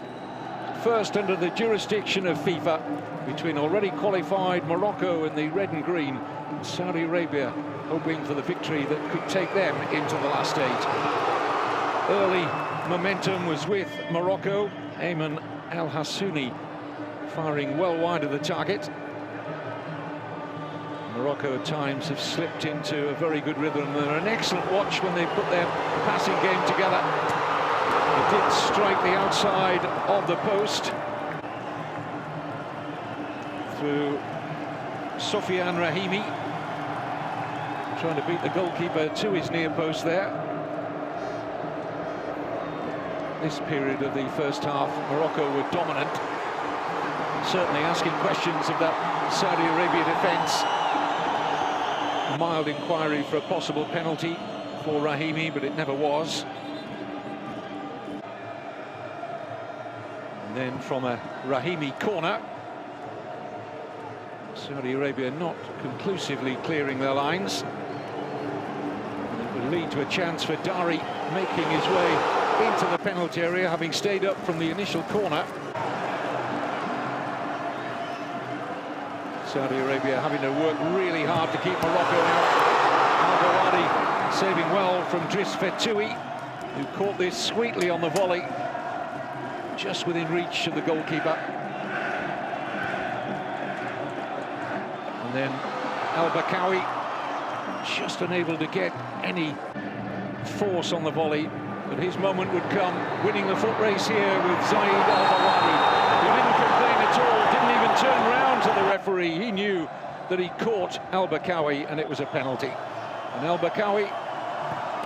first under the jurisdiction of FIFA, between already qualified Morocco in the red and green and Saudi Arabia hoping for the victory that could take them into the last 8. Early momentum was with Morocco. Ayman El Hassouni firing well wide of the target. Morocco at times have slipped into a very good rhythm. They're an excellent watch when they put their passing game together. It did strike the outside of the post through Sofiane Rahimi, trying to beat the goalkeeper to his near post there. This period of the first half, Morocco were dominant, certainly asking questions of that Saudi Arabia defence. Mild inquiry for a possible penalty for Rahimi, but it never was. And then from a Rahimi corner, Saudi Arabia not conclusively clearing their lines. It would lead to a chance for Dari making his way into the penalty area, having stayed up from the initial corner. Saudi Arabia having to work really hard to keep Morocco out. Al-Gawadi saving well from Driss Fetoui, who caught this sweetly on the volley, just within reach of the goalkeeper. And then Al-Bakawi just unable to get any force on the volley, but his moment would come, winning the foot race here with Zaid Al-Gawadi, who didn't complain at all, didn't even turn round to the referee. He knew that he caught Al-Bakawi and it was a penalty. And Al-Bakawi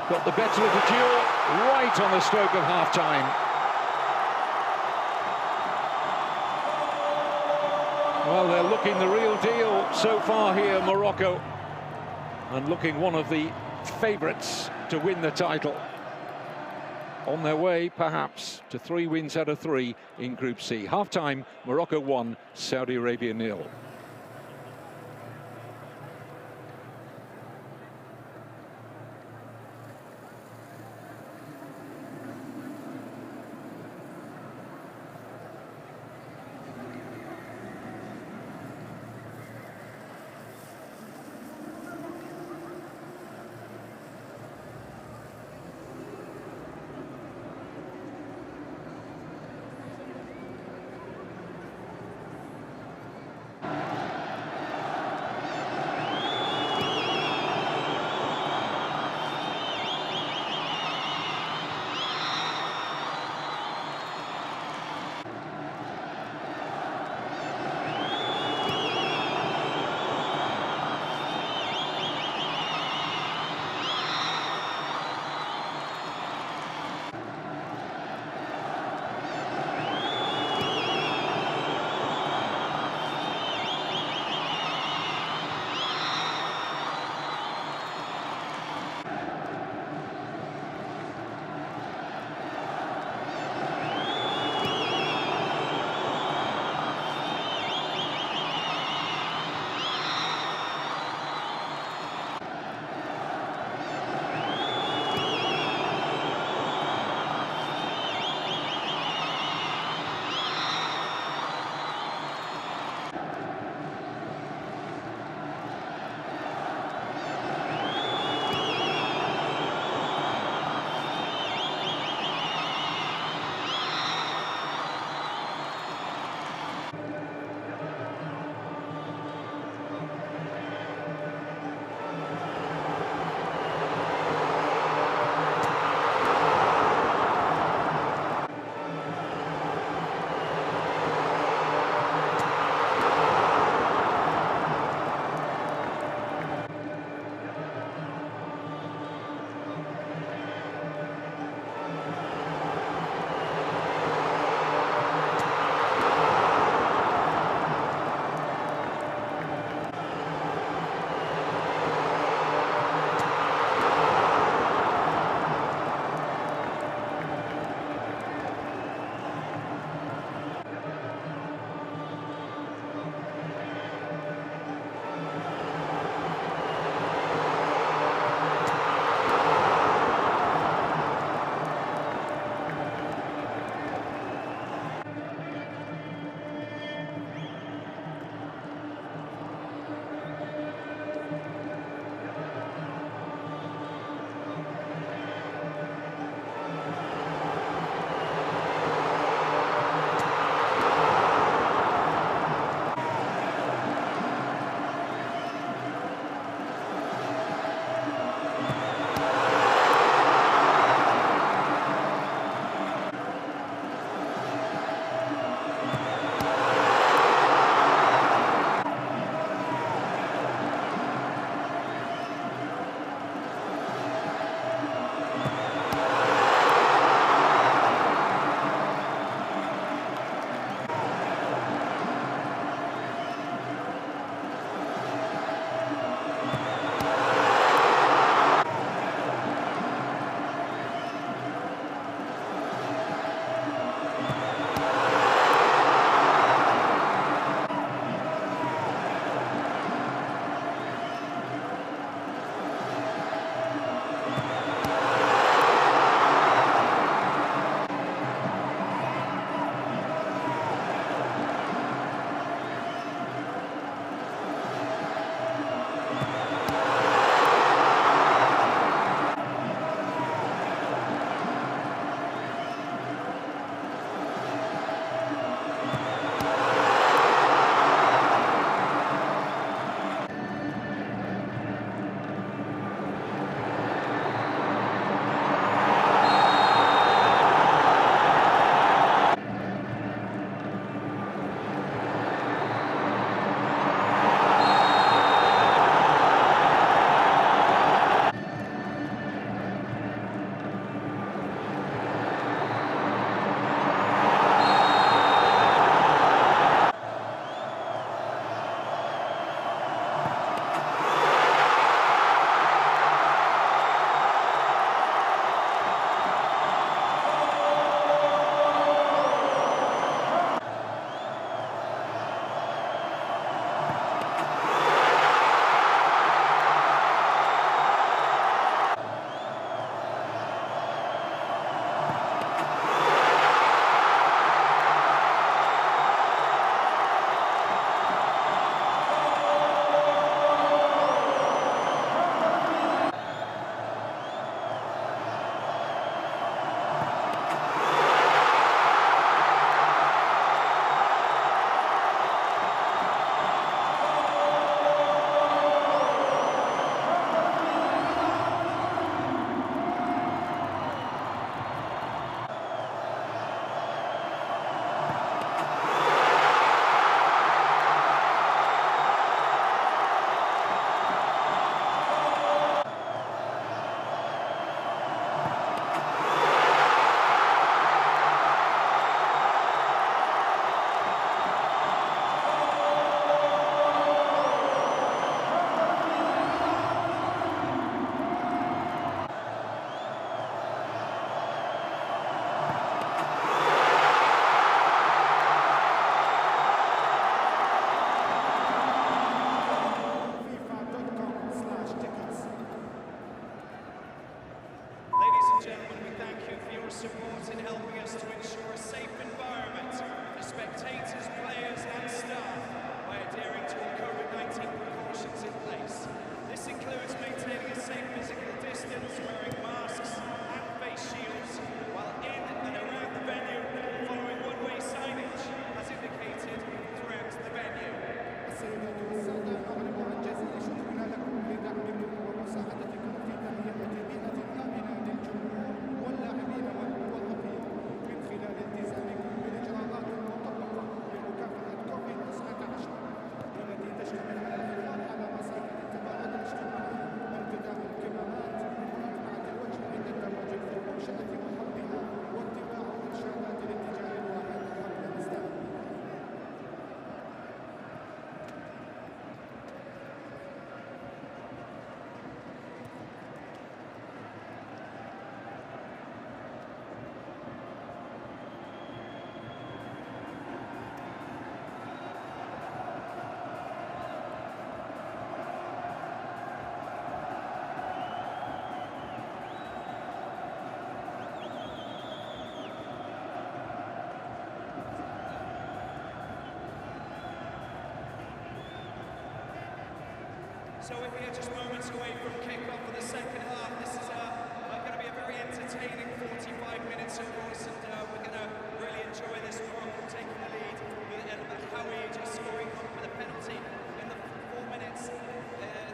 got the better of the duel right on the stroke of half-time. Well, they're looking the real deal so far here, Morocco, and looking one of the favourites to win the title. On their way, perhaps, to 3 wins out of 3 in Group C. Half-time, Morocco 1, Saudi Arabia 0. So we're here just moments away from kick-off for the second half. This is going to be a very entertaining 45 minutes of course, and we're going to really enjoy this. Morocco taking the lead with Howie just scoring with a penalty in the 4 minutes, in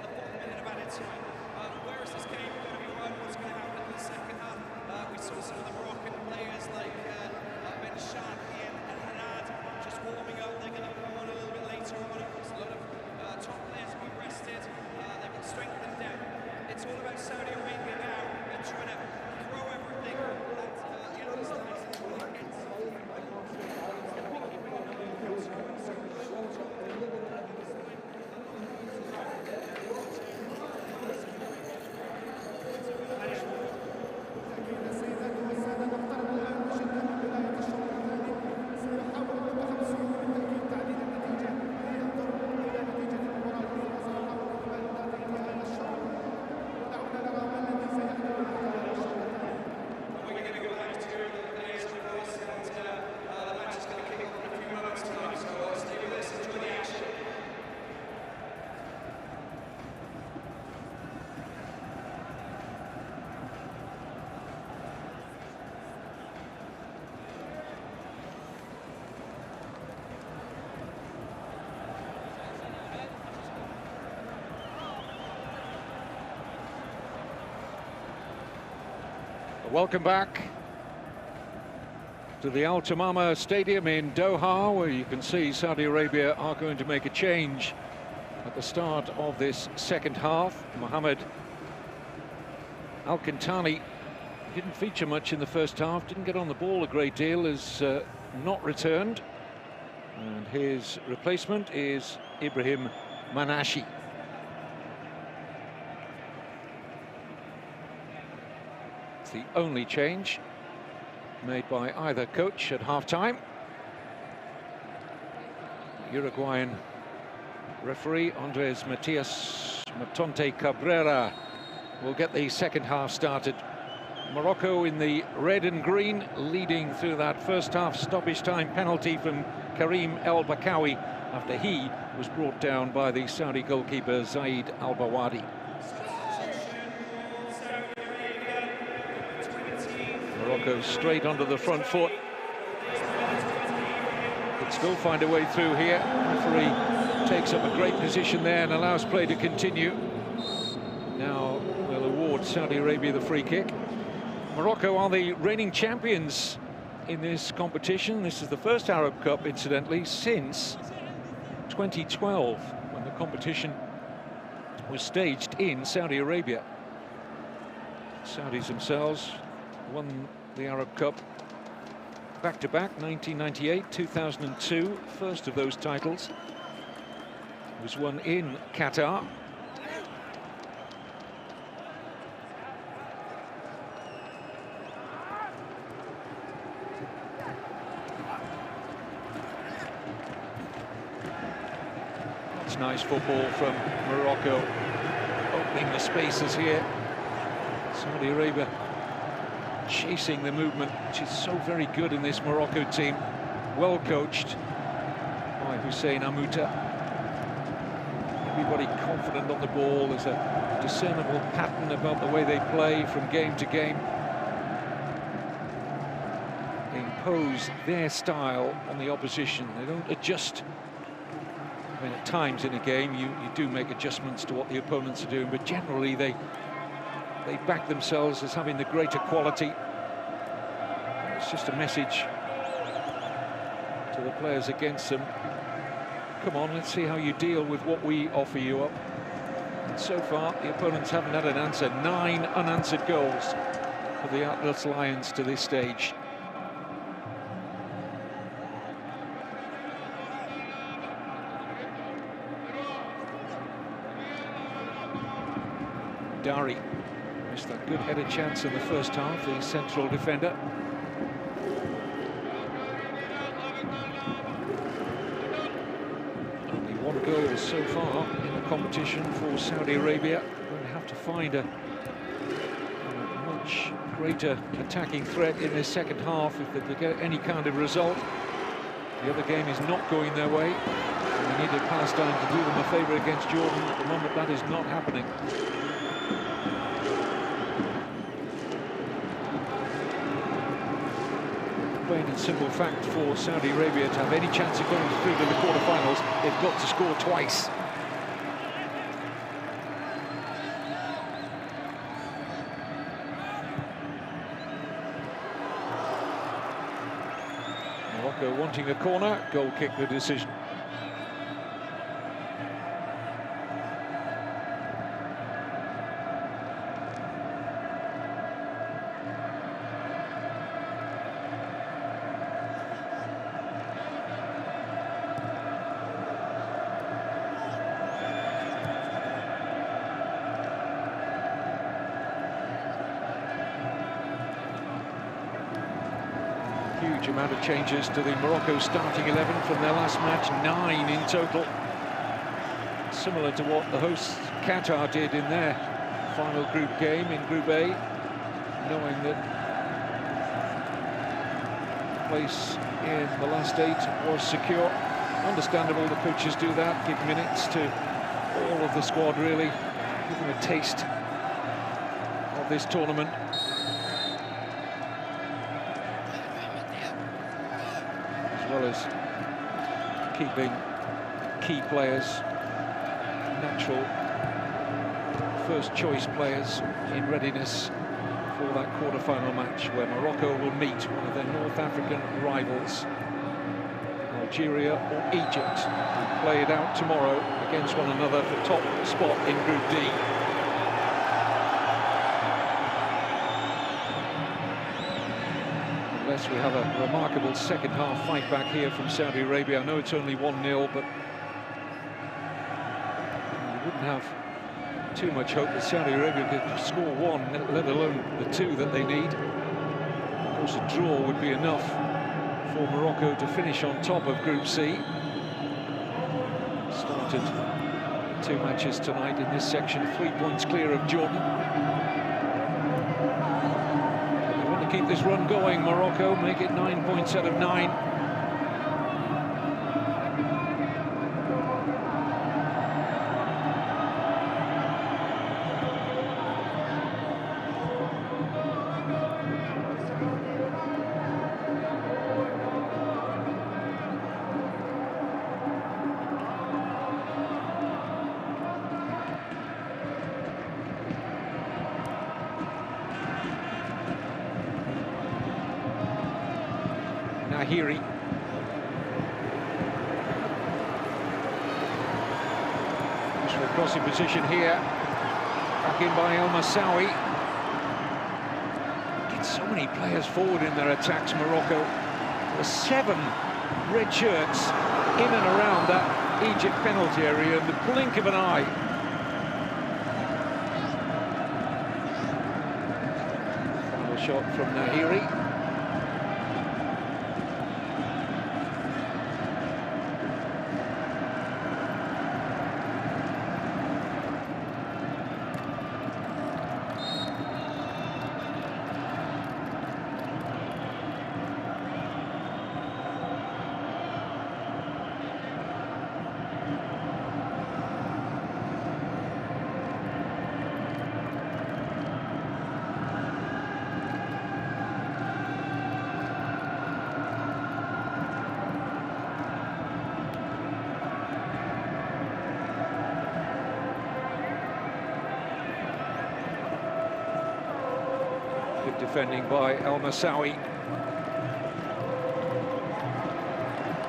the 4th minute of added time. Where is this game going to be won? What's going to happen in the second half? We saw some of the Moroccan players like Ben Sharkey and Hanad just warming up. They're going to come on a little bit later on. Of course, a lot of top players have been rested. They've got strength and depth. It's all about Saudi Arabia now. They're trying to throw everything that these guys are trying to get. Welcome back to the Al Tamama Stadium in Doha, where you can see Saudi Arabia are going to make a change at the start of this second half. Mohamed Al-Kintani didn't feature much in the first half, didn't get on the ball a great deal, is not returned. And his replacement is Ibrahim Manashi. The only change made by either coach at half-time. Uruguayan referee Andres Matias Matonte Cabrera will get the second half started. Morocco in the red and green, leading through that first half stoppage time penalty from Karim El Bakawi after he was brought down by the Saudi goalkeeper Zaid Al Bawadi. Morocco straight onto the front foot. Could still find a way through here. Referee takes up a great position there and allows play to continue. Now will award Saudi Arabia the free kick. Morocco are the reigning champions in this competition. This is the first Arab Cup, incidentally, since 2012, when the competition was staged in Saudi Arabia. Saudis themselves won the Arab Cup back-to-back, 1998, 2002. First of those titles was won in Qatar. That's nice football from Morocco, opening the spaces here. Saudi Arabia chasing the movement, which is so very good in this Morocco team. Well coached by Hussein Amouta. Everybody confident on the ball. There's a discernible pattern about the way they play from game to game. They impose their style on the opposition. They don't adjust. I mean, at times in a game you do make adjustments to what the opponents are doing, but generally they back themselves as having the greater quality. It's just a message to the players against them. Come on, let's see how you deal with what we offer you up. And so far, the opponents haven't had an answer. 9 unanswered goals for the Atlas Lions to this stage. Dari missed that good headed chance in the first half, the central defender. Only 1 goal so far in the competition for Saudi Arabia. Going to have to find a much greater attacking threat in this second half if they get any kind of result. The other game is not going their way. And They needed Palestine to do them a favour against Jordan. At the moment, that is not happening. Plain and simple fact for Saudi Arabia to have any chance of going through to the quarterfinals, they've got to score twice. Morocco wanting a corner, goal kick the decision. Huge amount of changes to the Morocco starting 11 from their last match, 9 in total. Similar to what the hosts Qatar did in their final group game in Group A, knowing that place in the last 8 was secure. Understandable, the coaches do that, give minutes to all of the squad really, give them a taste of this tournament. As well as keeping key players, natural first choice players in readiness for that quarter-final match where Morocco will meet one of their North African rivals, Algeria or Egypt, who play it out tomorrow against one another for top spot in Group D. Unless we have a remarkable second half fight back here from Saudi Arabia. I know it's only 1-0, but you wouldn't have too much hope that Saudi Arabia could score one, let alone the two that they need. Of course, a draw would be enough for Morocco to finish on top of Group C. Started 2 matches tonight in this section, 3 points clear of Jordan. Keep this run going, Morocco, make it 9 points out of 9. Nahiri. Useful crossing position here. Back in by El Massawi. Get so many players forward in their attacks, Morocco. There's 7 red shirts in and around that Egypt penalty area in the blink of an eye. Final shot from Nahiri. Good defending by El Massawi.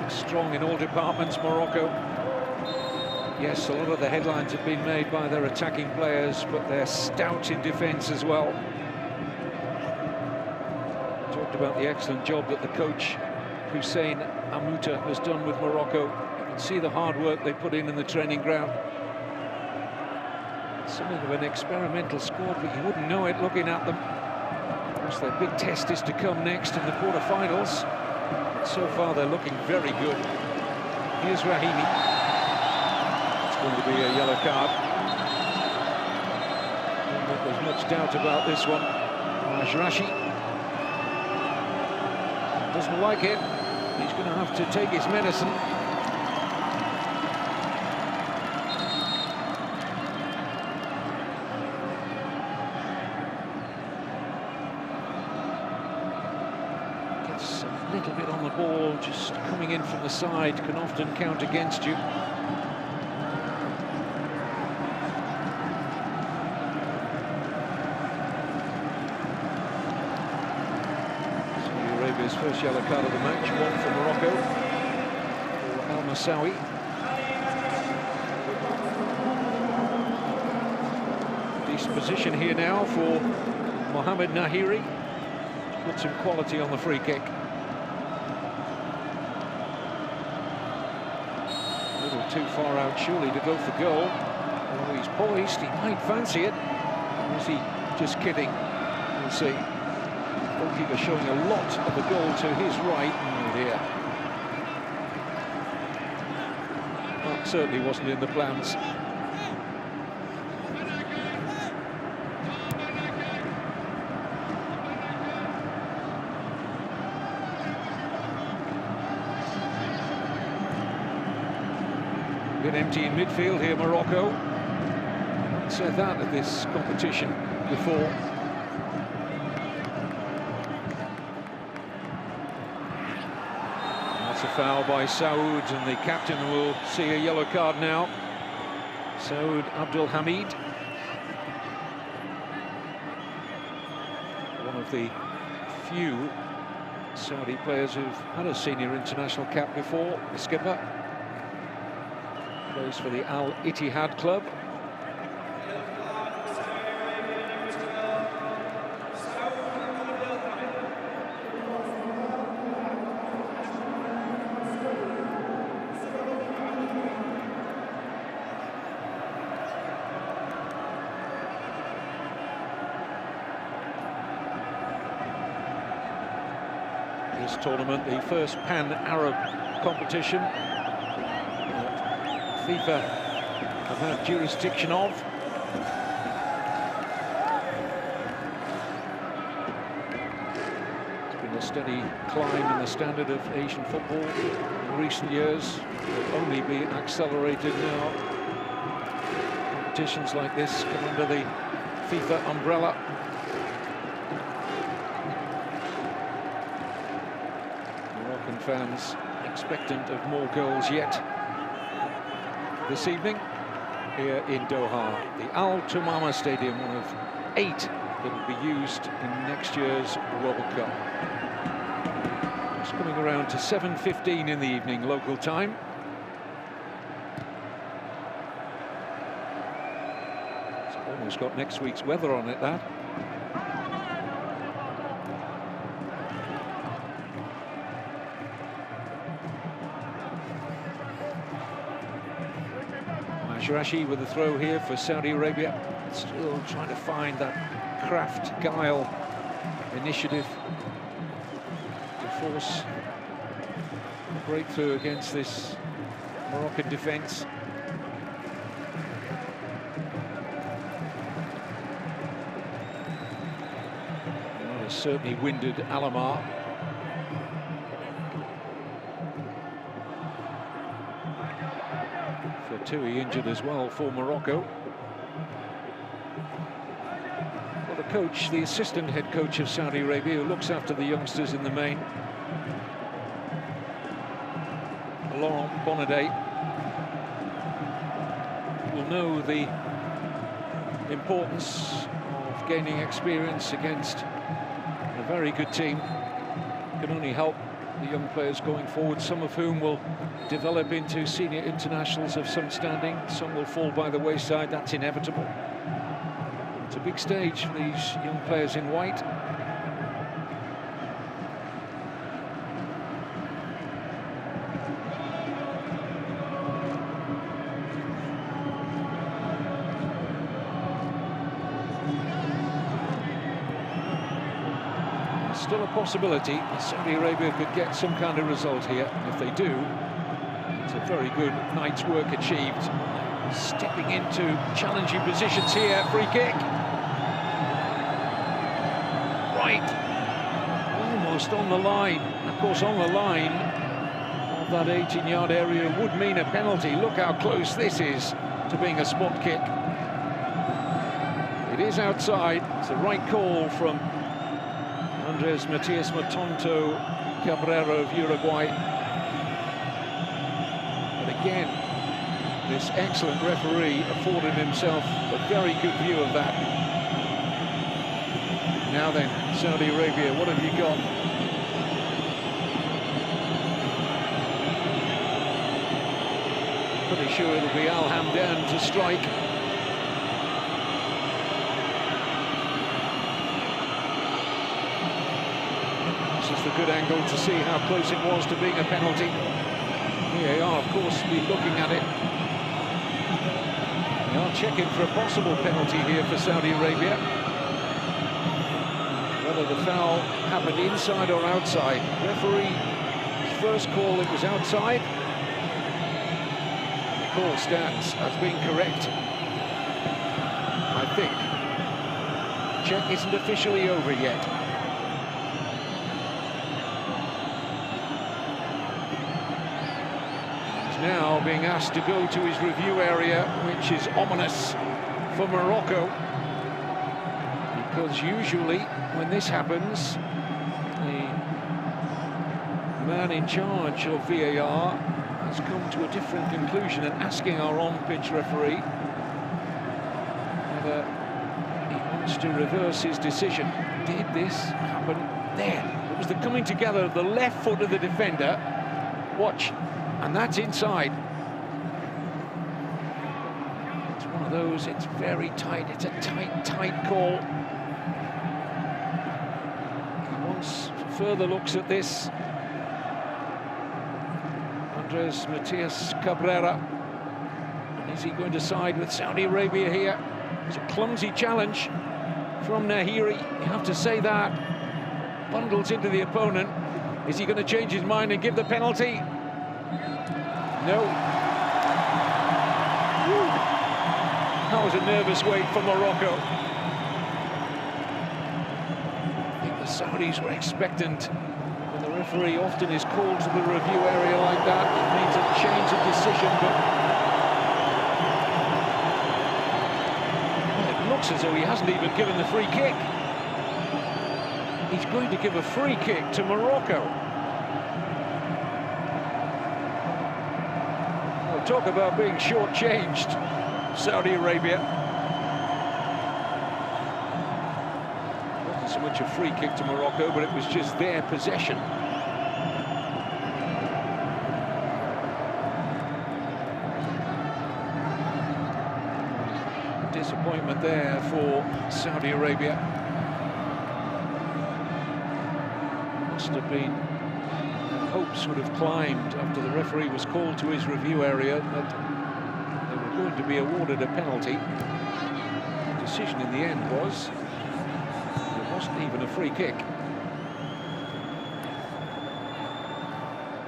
Strong in all departments, Morocco. Yes, a lot of the headlines have been made by their attacking players, but they're stout in defence as well. Talked about the excellent job that the coach, Hussein Amouta, has done with Morocco. You can see the hard work they put in the training ground. Something of an experimental squad, but you wouldn't know it looking at them. Of course, their big test is to come next in the quarter-finals. But so far, they're looking very good. Here's Rahimi. It's going to be a yellow card. I don't think there's much doubt about this one. Rashi doesn't like it. He's going to have to take his medicine. just coming in from the side can often count against you. Saudi Arabia's first yellow card of the match, one for Morocco, for Al Massawi. Decent position here now for Mohamed Nahiri to put some quality on the free kick. A little too far out, surely, to go for goal. Although he's poised, he might fancy it. Or is he just kidding? We'll see. Goalkeeper showing a lot of the goal to his right. Oh dear. That certainly wasn't in the plans. Been empty in midfield here, Morocco. Haven't said that at this competition before. That's a foul by Saoud, and the captain will see a yellow card now. Saoud Abdul Hamid. One of the few Saudi players who've had a senior international cap before, the skipper. Plays for the Al Ittihad club. This tournament, the first pan-Arab competition FIFA have had jurisdiction of. It's been a steady climb in the standard of Asian football in recent years. It will only be accelerated now. Competitions like this come under the FIFA umbrella. Moroccan fans expectant of more goals yet this evening here in Doha, the Al Tumama Stadium, one of 8 that will be used in next year's World Cup. It's coming around to 7:15 in the evening local time. It's almost got next week's weather on it, that. Shirashi with the throw here for Saudi Arabia. Still trying to find that craft, guile, initiative to force a breakthrough against this Moroccan defence. Well, it's certainly winded Alamar. Tui injured as well for Morocco. Well, the coach, the assistant head coach of Saudi Arabia, who looks after the youngsters in the main, Laurent Bonnadet, will know the importance of gaining experience against a very good team. Can only help the young players going forward, some of whom will develop into senior internationals of some standing. Some will fall by the wayside, that's inevitable. It's a big stage for these young players in white. Still a possibility that Saudi Arabia could get some kind of result here. And if they do, it's a very good night's work achieved. Stepping into challenging positions here, free kick. Right, almost on the line. Of course, on the line of that 18-yard area would mean a penalty. Look how close this is to being a spot kick. It is outside. It's the right call from Andres Matias Matonto Cabrera of Uruguay. But again, this excellent referee afforded himself a very good view of that. Now then, Saudi Arabia, what have you got? Pretty sure it'll be Al Hamdan to strike. This is the good angle to see how close it was to being a penalty. VAR, of course, be looking at it. They are checking for a possible penalty here for Saudi Arabia. Whether the foul happened inside or outside. Referee's first call, it was outside. The call stands as being correct, I think. Check isn't officially over yet. He's now being asked to go to his review area, which is ominous for Morocco. Because usually, when this happens, the man in charge of VAR has come to a different conclusion and asking our on-pitch referee whether he wants to reverse his decision. Did this happen there? It was the coming together of the left foot of the defender. Watch, and that's inside. It's one of those, it's very tight, it's a tight call. Further looks at this. Andres Matias Cabrera. And is he going to side with Saudi Arabia here? It's a clumsy challenge from Nahiri, you have to say that. Bundles into the opponent. Is he going to change his mind and give the penalty? No. Woo. That was a nervous wait for Morocco. Saudis were expectant. When the referee often is called to the review area like that, it means a change of decision, but well, it looks as though he hasn't even given the free kick. He's going to give a free kick to Morocco. We'll talk about being shortchanged, Saudi Arabia. So much a free kick to Morocco, but it was just their possession. Disappointment there for Saudi Arabia. Must have been, hopes would have climbed after the referee was called to his review area that they were going to be awarded a penalty. The decision in the end was wasn't even a free kick.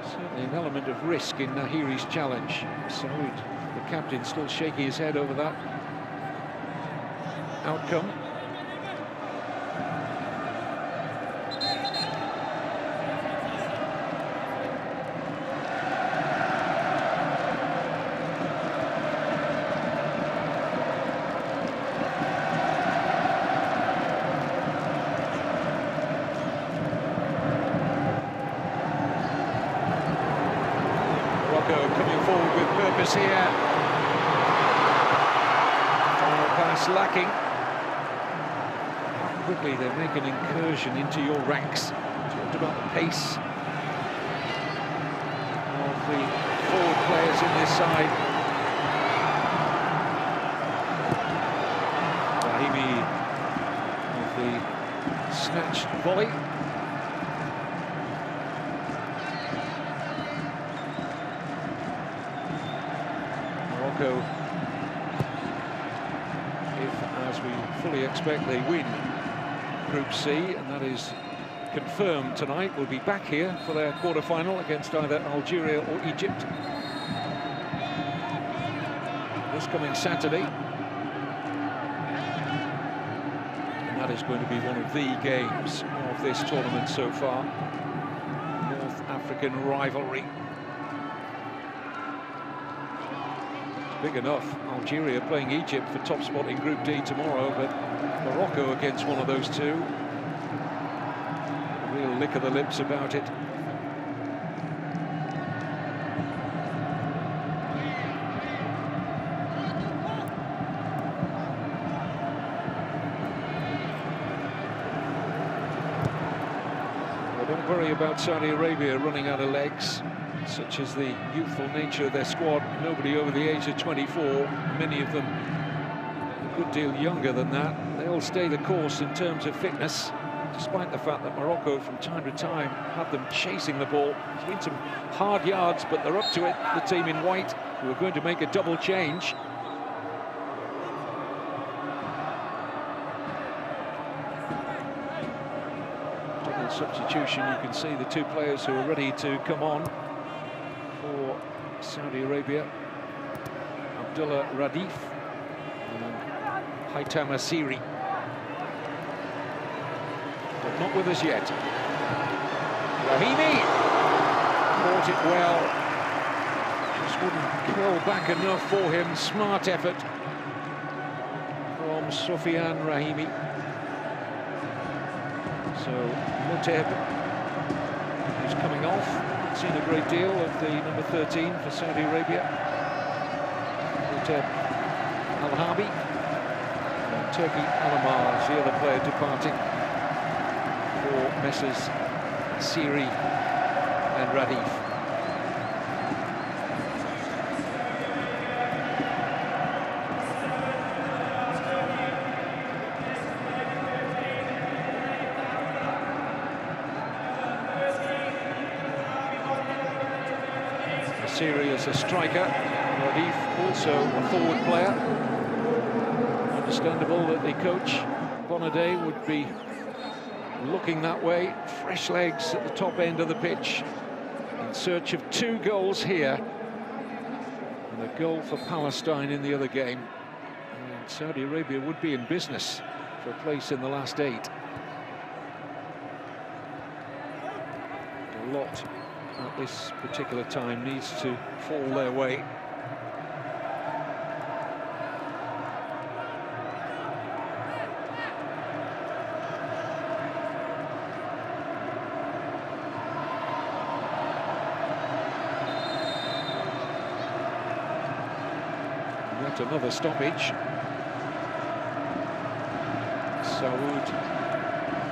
Certainly an element of risk in Nahiri's challenge. Saud, the captain, still shaking his head over that outcome. Coming forward with purpose here. Final pass lacking. How quickly they make an incursion into your ranks. Talked about the pace of the forward players in this side. Brahimi with the snatched volley. If, as we fully expect, they win Group C, and that is confirmed tonight, will be back here for their quarter-final against either Algeria or Egypt this coming Saturday. And that is going to be one of the games of this tournament so far. North African rivalry. Big enough. Algeria playing Egypt for top spot in Group D tomorrow, but Morocco against one of those two. lick of the lips about it. Well, don't worry about Saudi Arabia running out of legs. Such as the youthful nature of their squad, nobody over the age of 24, many of them a good deal younger than that. They'll stay the course in terms of fitness, despite the fact that Morocco from time to time have them chasing the ball. There's been some hard yards, but they're up to it, the team in white, who are going to make a double change. Double substitution, you can see the two players who are ready to come on for Saudi Arabia, Abdullah Radif and Haitam Asiri. But not with us yet. Rahimi caught it well. Just wouldn't curl back enough for him. Smart effort from Sofiane Rahimi. So Muteb, who's coming off. Seen a great deal of the number 13 for Saudi Arabia. Muteb Al-Harbi. And Turki Alamar is the other player departing for Messrs Siri and Radif. Siri as a striker, Radif also a forward player. Understandable that the coach, Bonaday, would be looking that way. Fresh legs at the top end of the pitch in search of 2 goals here and a goal for Palestine in the other game. And Saudi Arabia would be in business for a place in the last 8. A lot at this particular time needs to fall their way. Yet another stoppage. Saoud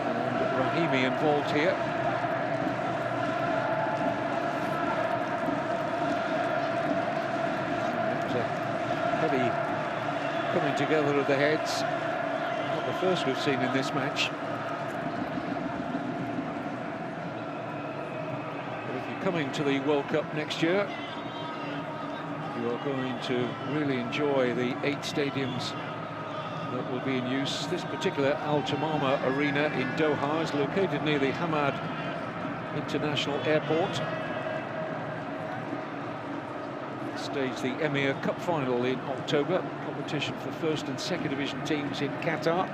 and Rahimi involved here. Heavy coming together of the heads. Not the first we've seen in this match. But if you're coming to the World Cup next year, you are going to really enjoy the 8 stadiums that will be in use. This particular Al Tamama Arena in Doha is located near the Hamad International Airport. Stage the Emir Cup final in October, competition for first and second division teams in Qatar.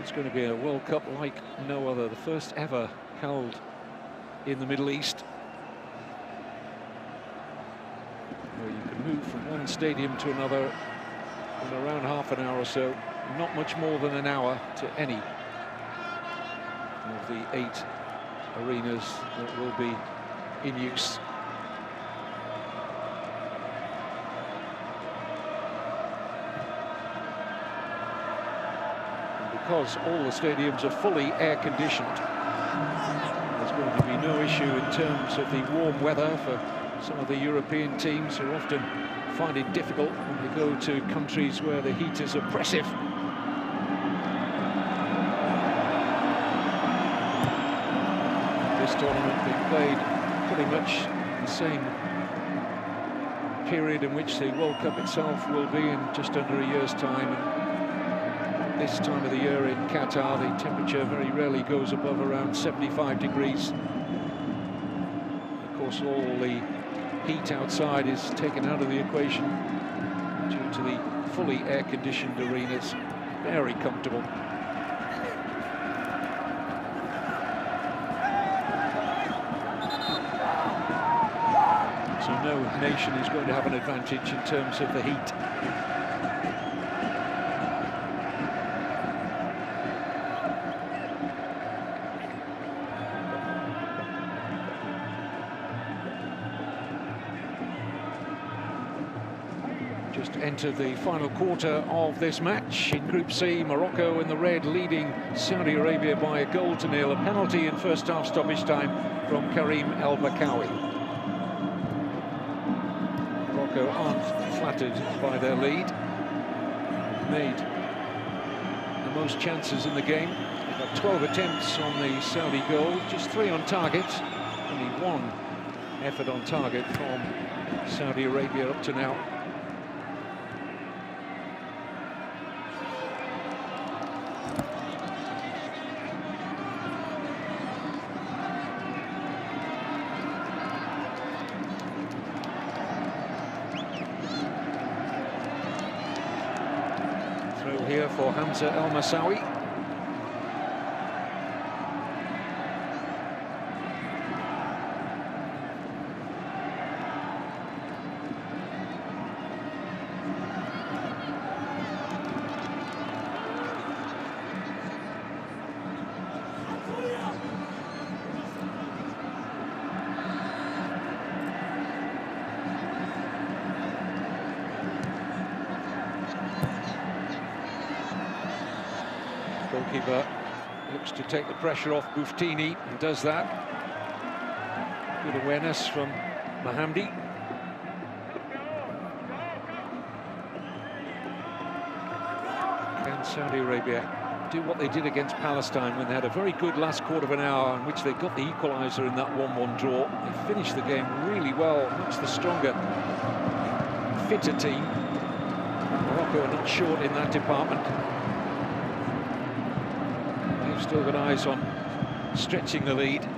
It's going to be a World Cup like no other, the first ever held in the Middle East, where you can move from one stadium to another in around half an hour or so, not much more than an hour to any of the 8 arenas that will be in use. And because all the stadiums are fully air-conditioned, there's going to be no issue in terms of the warm weather for some of the European teams who often find it difficult when they go to countries where the heat is oppressive. This tournament being played pretty much the same period in which the World Cup itself will be in just under a year's time. And this time of the year in Qatar, the temperature very rarely goes above around 75 degrees. Of course, all the heat outside is taken out of the equation due to the fully air-conditioned arenas. Very comfortable. So no nation is going to have an advantage in terms of the heat. Just entered the final quarter of this match. In Group C, Morocco in the red, leading Saudi Arabia by a goal to nil. A penalty in first half stoppage time from Karim El Bakawi. Morocco aren't flattered by their lead. Made the most chances in the game. They've got 12 attempts on the Saudi goal, just 3 on target. Only 1 effort on target from Saudi Arabia up to now. Here for Hamza El Massawi. Goalkeeper looks to take the pressure off Buftini and does that. Good awareness from Mahamdi. Can Saudi Arabia do what they did against Palestine when they had a very good last quarter of an hour in which they got the equaliser in that 1-1 draw? They finished the game really well, much the stronger, fitter team. Morocco are not short in that department. Still got eyes on stretching the lead. In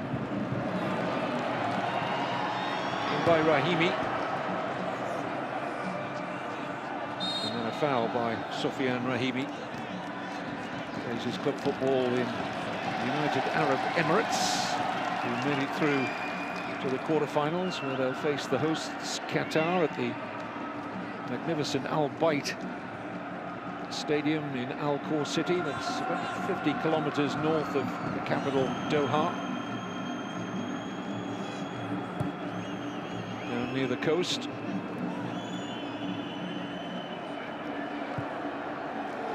by Rahimi. And then a foul by Sofiane Rahimi. Plays his club football in United Arab Emirates, who made it through to the quarterfinals, where they'll face the hosts Qatar at the magnificent Al Bayt Stadium in Al Khor City. That's about 50 kilometers north of the capital, Doha, down near the coast.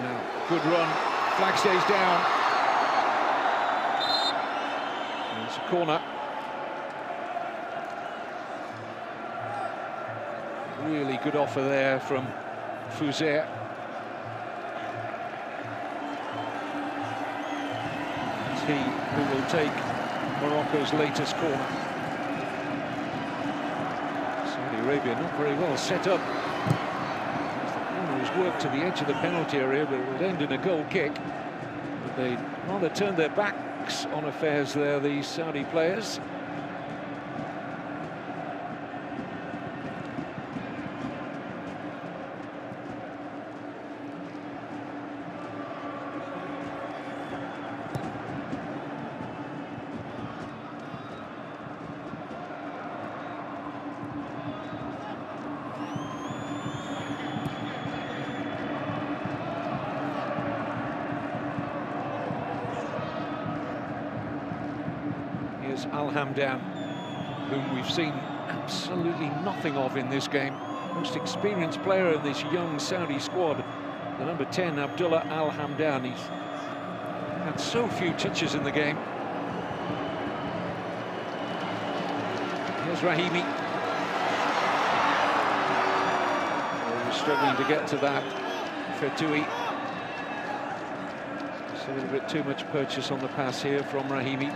Now, good run, flag stays down. And it's a corner. Really good offer there from Fouzer. Who will take Morocco's latest corner. Saudi Arabia not very well set up. The corner was worked to the edge of the penalty area, but it will end in a goal kick. But they rather turned their backs on affairs there, these Saudi players. Al Hamdan, whom we've seen absolutely nothing of in this game. Most experienced player in this young Saudi squad, the number 10, Abdullah Al Hamdan. He's had so few touches in the game. Here's Rahimi. Oh, he's struggling to get to that. Fetoui. It's a little bit too much purchase on the pass here from Rahimi.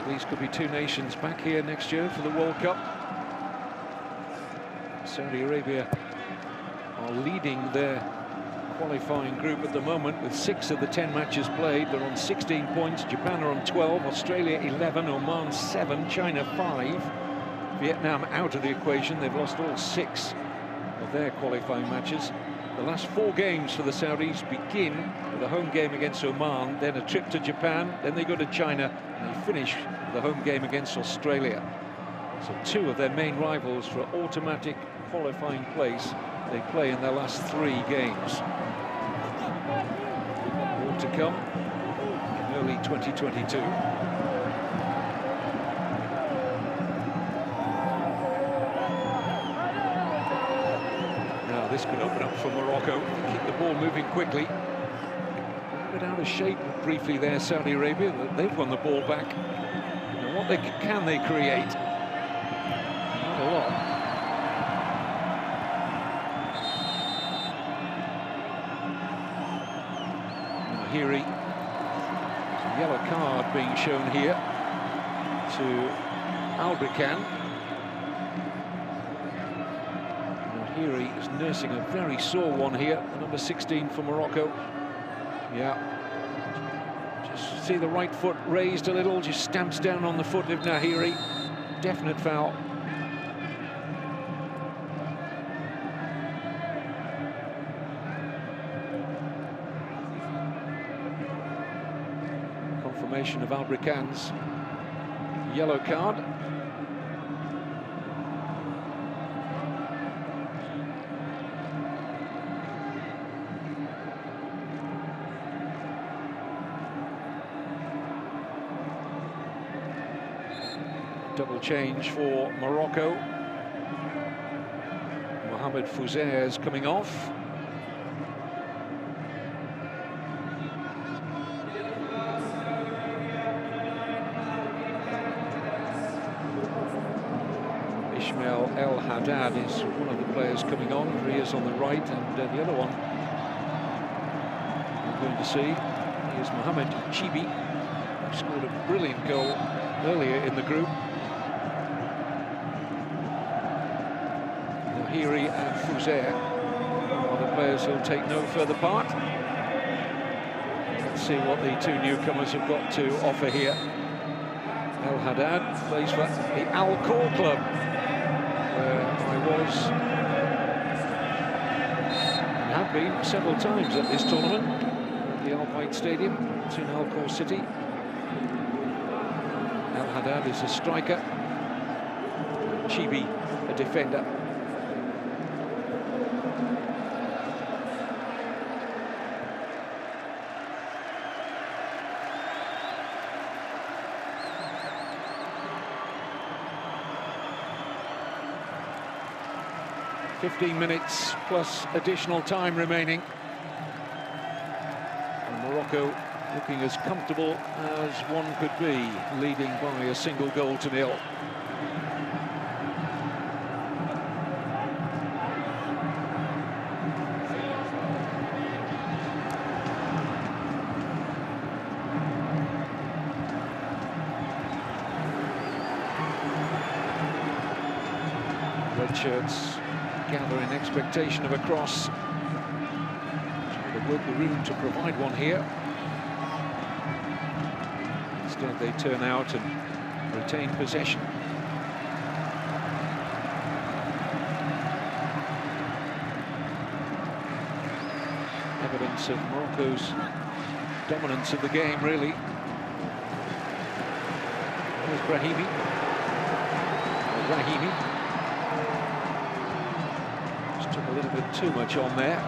These could be 2 nations back here next year for the World Cup. Saudi Arabia are leading their qualifying group at the moment with 6 of the 10 matches played. They're on 16 points. Japan are on 12, Australia 11, Oman 7, China 5. Vietnam out of the equation. They've lost all 6 of their qualifying matches. The last 4 games for the Saudis begin with a home game against Oman, then a trip to Japan, then they go to China, and they finish with a home game against Australia. So 2 of their main rivals for automatic qualifying place, they play in their last 3 games. More to come in early 2022. This could open up for Morocco. Keep the ball moving quickly. A bit out of shape briefly there, Saudi Arabia. They've won the ball back. Now, what can they create? Not a lot. Nahiri. A yellow card being shown here to Albrican. Nahiri is nursing a very sore one here, the number 16 for Morocco. Yeah, just see the right foot raised a little, just stamps down on the foot of Nahiri. Definite foul. Confirmation of Albrican's yellow card. Double change for Morocco. Mohamed Fouzairs coming off. Ismail El Haddad is one of the players coming on. Ria's on the right, and the other one we're going to see is Mohamed Chibi, who scored a brilliant goal earlier in the group. Nahiri and Fouzair are the players who'll take no further part. Let's see what the 2 newcomers have got to offer here. El Haddad plays for the Al Khor club, where I was and have been several times at this tournament, at the Al Bayt Stadium. It's in Al Khor City. El Haddad is a striker, Chibi a defender. .15 minutes plus additional time remaining. And Morocco looking as comfortable as one could be, leading by a single goal to nil. Red shirts gather in expectation of a cross. Trying to work the room to provide one here. Instead they turn out and retain possession. Evidence of Morocco's dominance of the game, really. Here's Brahimi. Took a little bit too much on there.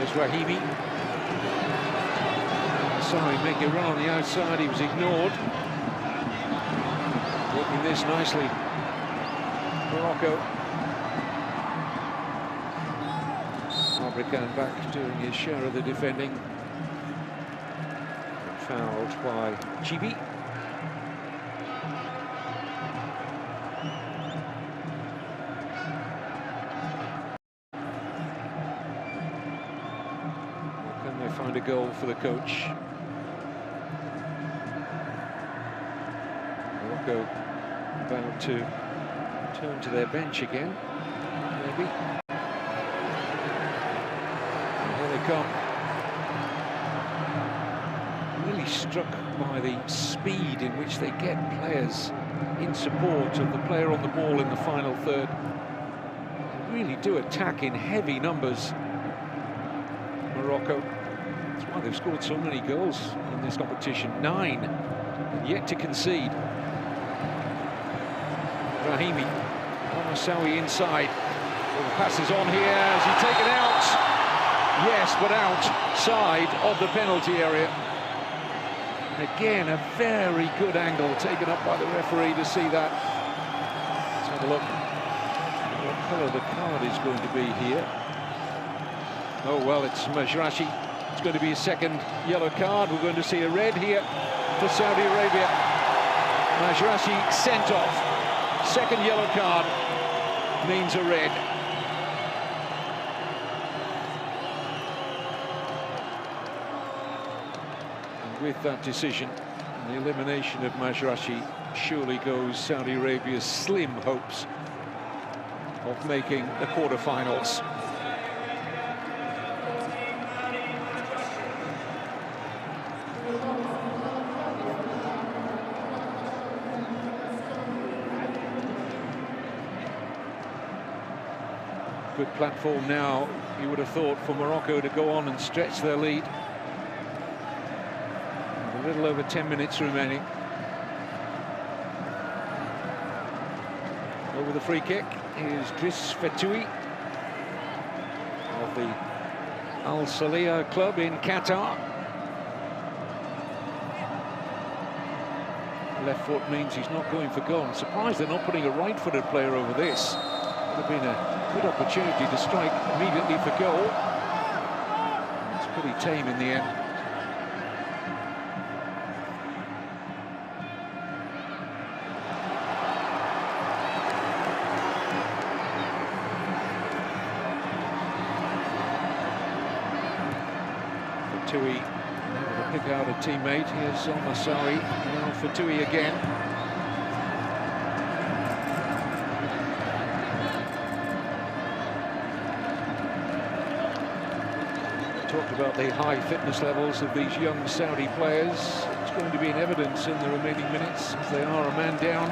Brahimi. Sorry, making a run on the outside, he was ignored. Working this nicely. Morocco. Albrican back doing his share of the defending. Fouled by Chibi. Try find a goal for the coach. Morocco about to turn to their bench again, maybe. And here they come. Really struck by the speed in which they get players in support of the player on the ball in the final third. They really do attack in heavy numbers, Morocco. That's why they've scored so many goals in this competition, 9, and yet to concede. Brahimi, Al-Massawi inside. Well, the pass is on here. Is he taken out? Yes, but outside of the penalty area. Again, a very good angle taken up by the referee to see that. Let's have a look what colour the card is going to be here. Oh, well, it's Majrashi. It's going to be a second yellow card. We're going to see a red here for Saudi Arabia. Majrashi sent off. Second yellow card means a red. And with that decision, the elimination of Majrashi surely goes Saudi Arabia's slim hopes of making the quarter-finals. Good platform now, you would have thought, for Morocco to go on and stretch their lead. A little over 10 minutes remaining. Over the free kick is Driss Fetoui of the Al Salia club in Qatar. Left foot means he's not going for goal. I'm surprised they're not putting a right-footed player over this. Would have been a good opportunity to strike immediately for goal. It's pretty tame in the end. Fetoui able to pick out a teammate. Here's Al-Massawi. Now Fetoui again. Talked about the high fitness levels of these young Saudi players. It's going to be in evidence in the remaining minutes as they are a man down.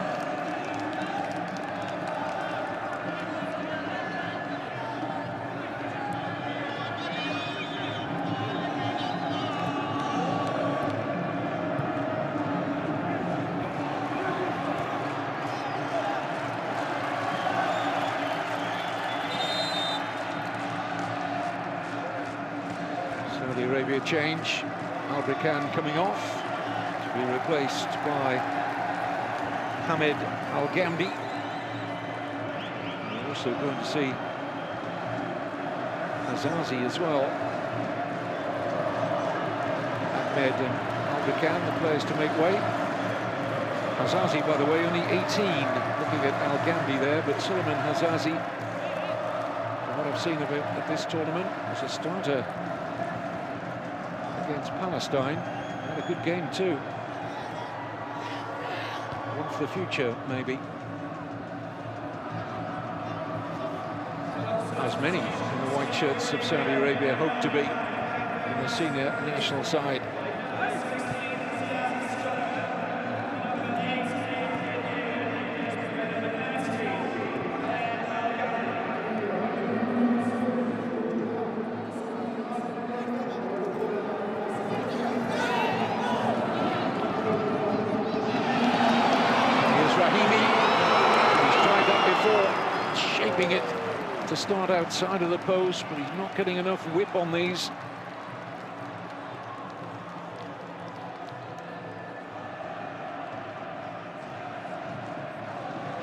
Saudi Arabia change. Al-Brikan coming off to be replaced by Hamid Al-Ghamdi. We're also going to see Azazi as well. Ahmed and Al-Brikan, the players to make way. Azazi, by the way, only 18. Looking at Al-Ghamdi there, but Suleiman Azazi, from what I've seen of it at this tournament, was a starter against Palestine. Had a good game too. One for the future, maybe. As many in the white shirts of Saudi Arabia hope to be in the senior national side. Shaping it to start outside of the post, but he's not getting enough whip on these.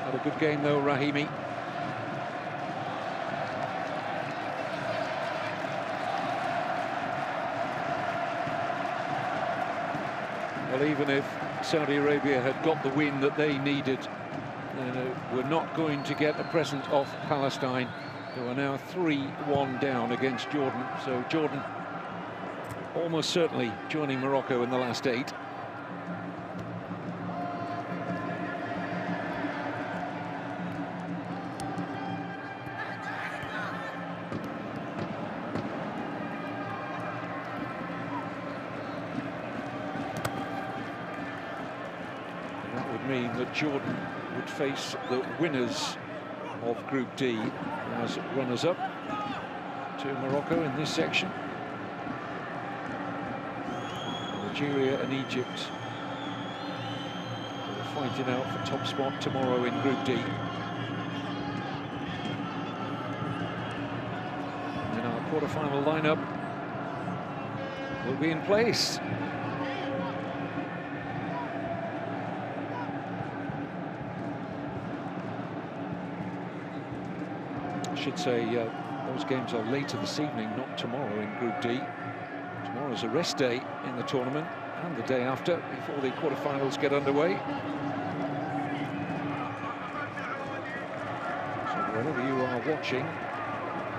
Had a good game though, Rahimi. Well, even if Saudi Arabia had got the win that they needed, we're not going to get a present off Palestine, who are now 3-1 down against Jordan. So Jordan almost certainly joining Morocco in the last 8. Mean that Jordan would face the winners of Group D as runners-up to Morocco in this section. Algeria and Egypt are fighting out for top spot tomorrow in Group D. And our quarter-final lineup will be in place. I should say those games are later this evening, not tomorrow in Group D. Tomorrow's a rest day in the tournament and the day after, before the quarterfinals get underway. So wherever you are watching,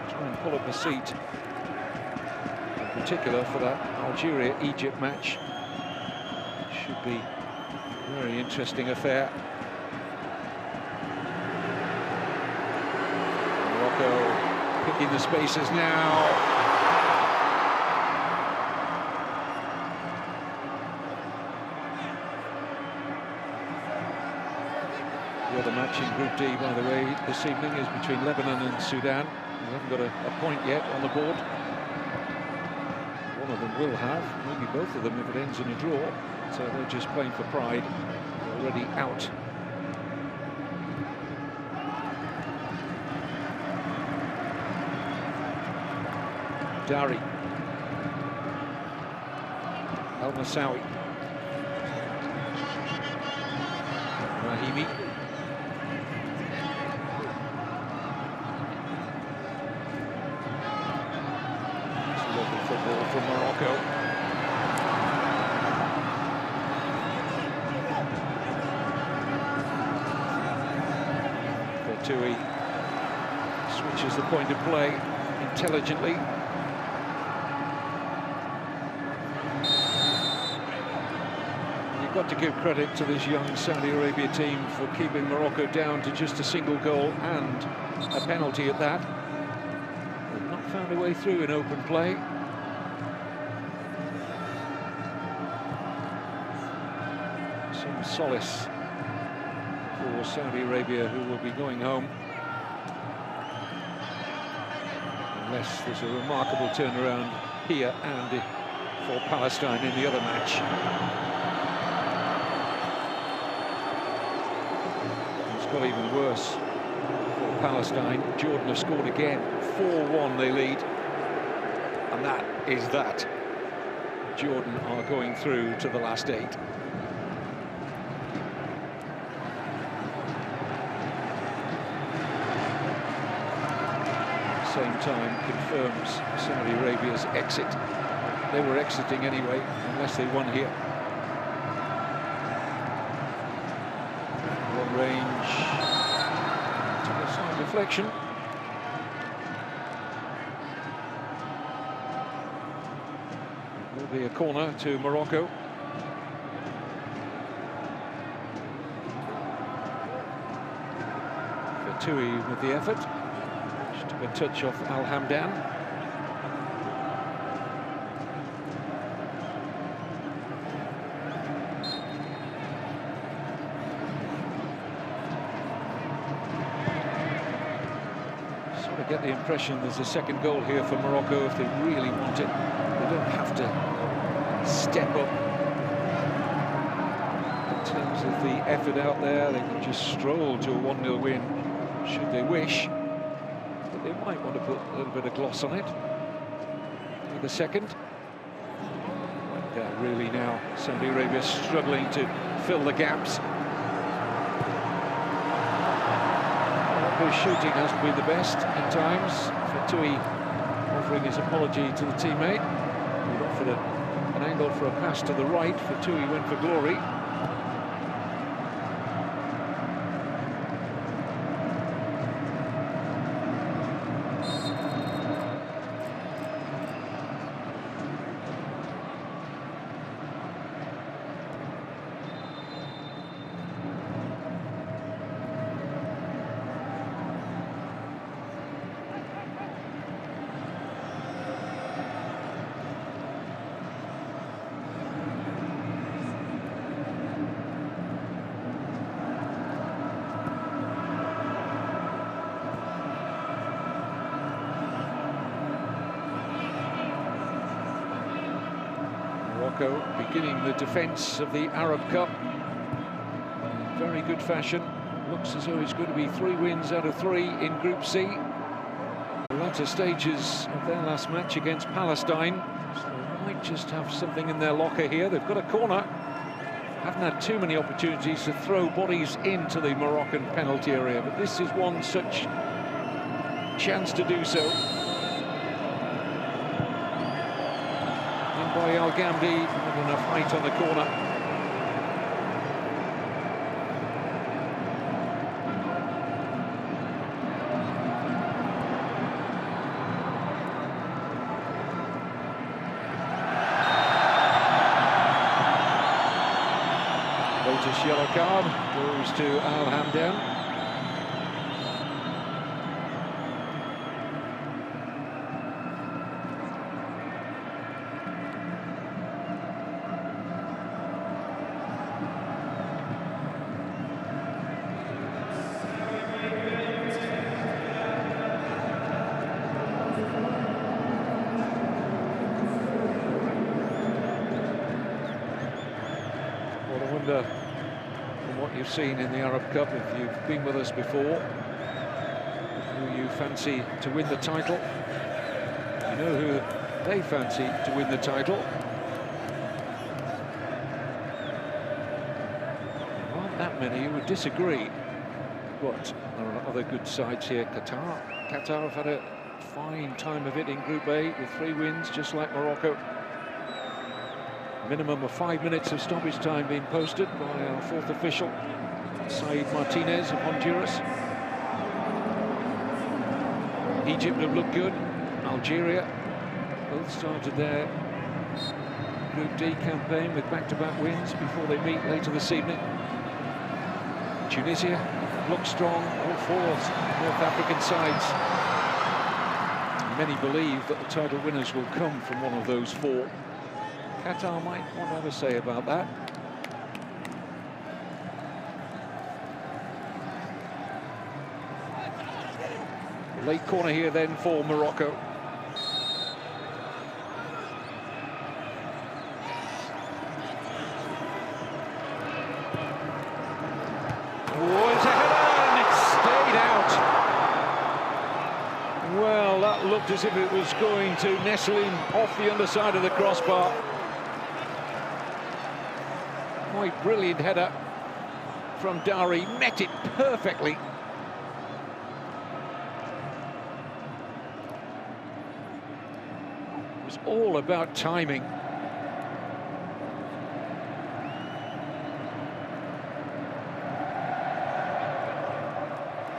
try and pull up a seat, in particular for that Algeria-Egypt match. Should be a very interesting affair. Picking the spaces now. The other match in Group D, by the way, this evening is between Lebanon and Sudan. They haven't got a point yet on the board. One of them will have, maybe both of them if it ends in a draw. So they're just playing for pride. They're already out. Dari, Al-Masawi, Rahimi, it's lovely football from Morocco. Bertoui switches the point of play intelligently. Got to give credit to this young Saudi Arabia team for keeping Morocco down to just a single goal and a penalty at that. They've not found a way through in open play. Some solace for Saudi Arabia, who will be going home unless there's a remarkable turnaround here and for Palestine in the other match. Got even worse for Palestine. Jordan have scored again. 4-1 they lead, and that is that. Jordan are going through to the last 8. Same time confirms Saudi Arabia's exit. They were exiting anyway, unless they won here. Range, took a slight deflection. It will be a corner to Morocco. Bertoui with the effort. Just took a touch off Al-Hamdan. Get the impression there's a second goal here for Morocco if they really want it. They don't have to step up in terms of the effort out there. They can just stroll to a 1-0 win should they wish, but they might want to put a little bit of gloss on it with the second. Yeah, really now Saudi Arabia struggling to fill the gaps. His shooting hasn't been the best at times. Bertoui offering his apology to the teammate. He offered an angle for a pass to the right. Bertoui went for glory. Morocco beginning the defence of the Arab Cup in very good fashion. Looks as though it's going to be 3 wins out of 3 in Group C. The latter stages of their last match against Palestine, so they might just have something in their locker here. They've got a corner. Haven't had too many opportunities to throw bodies into the Moroccan penalty area, but this is one such chance to do so. And by Al Ghamdi, not enough height on the corner. Yellow card goes to Al Hamdan. Well, I wonder, from what you've seen in the Arab Cup, if you've been with us before, who you fancy to win the title. You know who they fancy to win the title. There aren't that many who would disagree. But there are other good sides here. Qatar have had a fine time of it in Group A with 3 wins, just like Morocco. Minimum of 5 minutes of stoppage time being posted by our 4th official, Said Martinez of Honduras. Egypt have looked good. Algeria both started their Group D campaign with back-to-back wins before they meet later this evening. Tunisia looks strong, all 4 North African sides. Many believe that the title winners will come from one of those 4. Qatar might want to have a say about that. Late corner here then for Morocco. Oh, it's a header and it stayed out. Well, that looked as if it was going to nestle in off the underside of the crossbar. Quite brilliant header from Dari, met it perfectly. It was all about timing.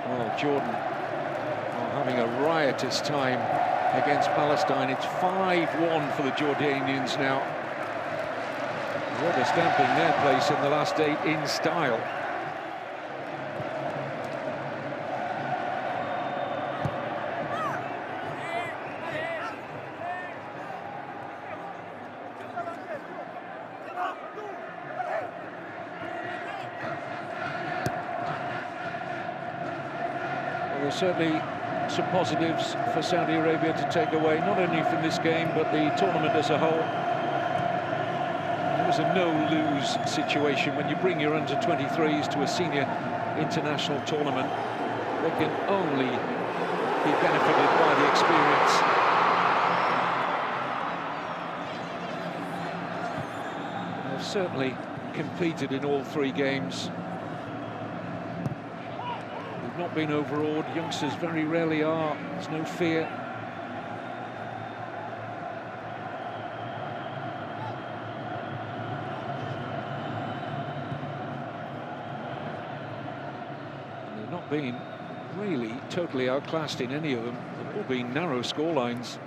Well, Jordan are having a riotous time against Palestine. It's 5-1 for the Jordanians now. Rubber stamping their place in the last 8 in style. Well, there's certainly some positives for Saudi Arabia to take away, not only from this game, but the tournament as a whole. It was a no-lose situation. When you bring your under-23s to a senior international tournament, they can only be benefited by the experience. They've certainly competed in all 3 games. They've not been overawed. Youngsters very rarely are. There's no fear. Not been really totally outclassed in any of them. They've all been narrow scorelines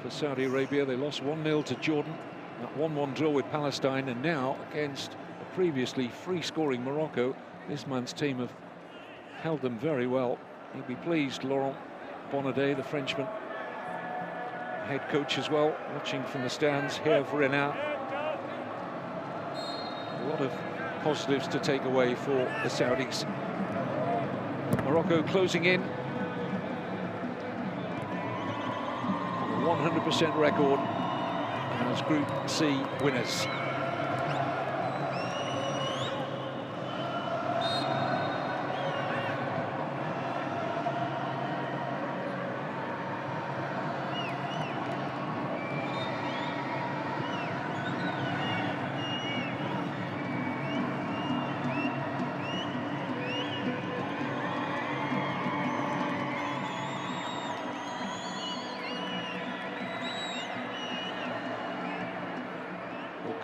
for Saudi Arabia. They lost 1-0 to Jordan, that 1-1 draw with Palestine, and now against a previously free-scoring Morocco, this man's team have held them very well. He'll be pleased, Laurent Bonnadet, the Frenchman, head coach as well, watching from the stands here for Renat. A lot of positives to take away for the Saudis. Morocco closing in. 100% record. And as Group C winners.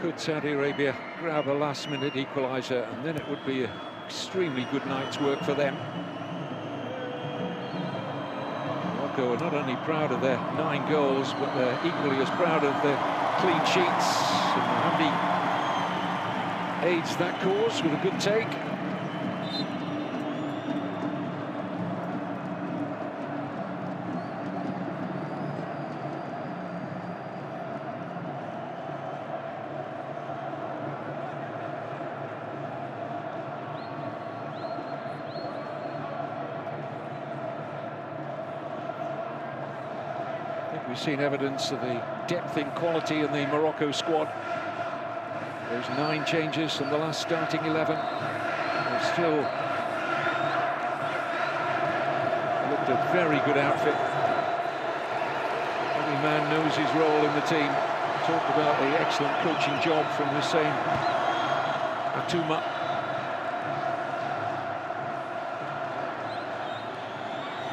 Could Saudi Arabia grab a last-minute equaliser, and then it would be an extremely good night's work for them. Morocco are not only proud of their 9 goals, but they're equally as proud of their clean sheets. And Mohammed aids that cause with a good take. We've seen evidence of the depth in quality in the Morocco squad. Those 9 changes from the last starting 11. They've still looked a very good outfit. Every man knows his role in the team. Talked about the excellent coaching job from Hussein Atuma.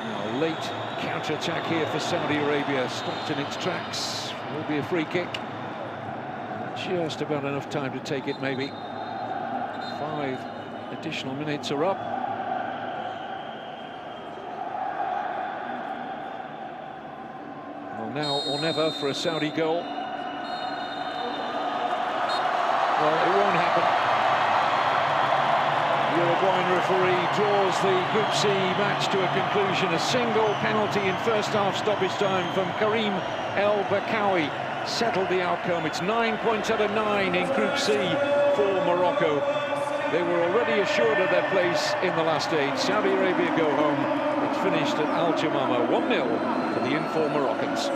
Now, late counter-attack here for Saudi Arabia, stopped in its tracks. Will be a free kick. Just about enough time to take it, maybe. 5 additional minutes are up. Well, now or never for a Saudi goal. Well, it won't happen. Uruguayan referee draws the Group C match to a conclusion. A single penalty in first half stoppage time from Karim El Bakawi settled the outcome. It's 9 points out of 9 in Group C for Morocco. They were already assured of their place in the last 8. Saudi Arabia go home. It's finished at Al Jamama 1-0 for the in-form Moroccans.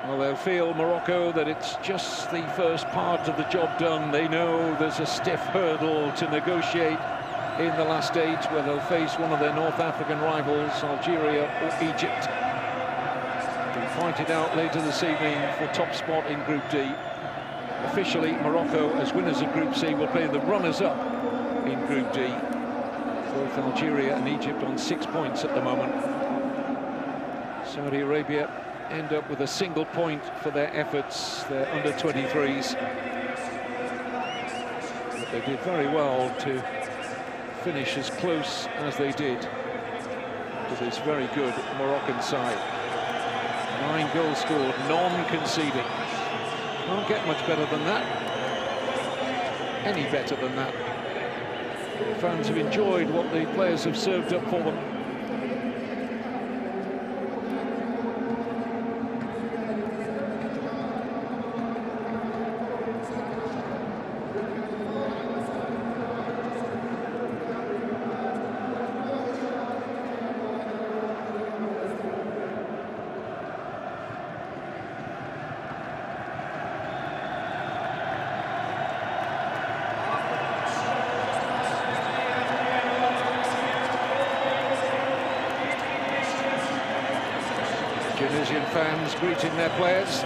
Well, they'll feel, Morocco, that it's just the first part of the job done. They know there's a stiff hurdle to negotiate in the last 8, where they'll face one of their North African rivals, Algeria or Egypt. They'll fight it out later this evening for top spot in Group D. Officially, Morocco, as winners of Group C, will play the runners-up in Group D. Both Algeria and Egypt on 6 points at the moment. Saudi Arabia end up with a single point for their efforts, their under-23s. But they did very well to finish as close as they did to this very good Moroccan side. 9 goals scored, non-conceding. Can't get much better than that. Any better than that. The fans have enjoyed what the players have served up for them. Tunisian fans greeting their players.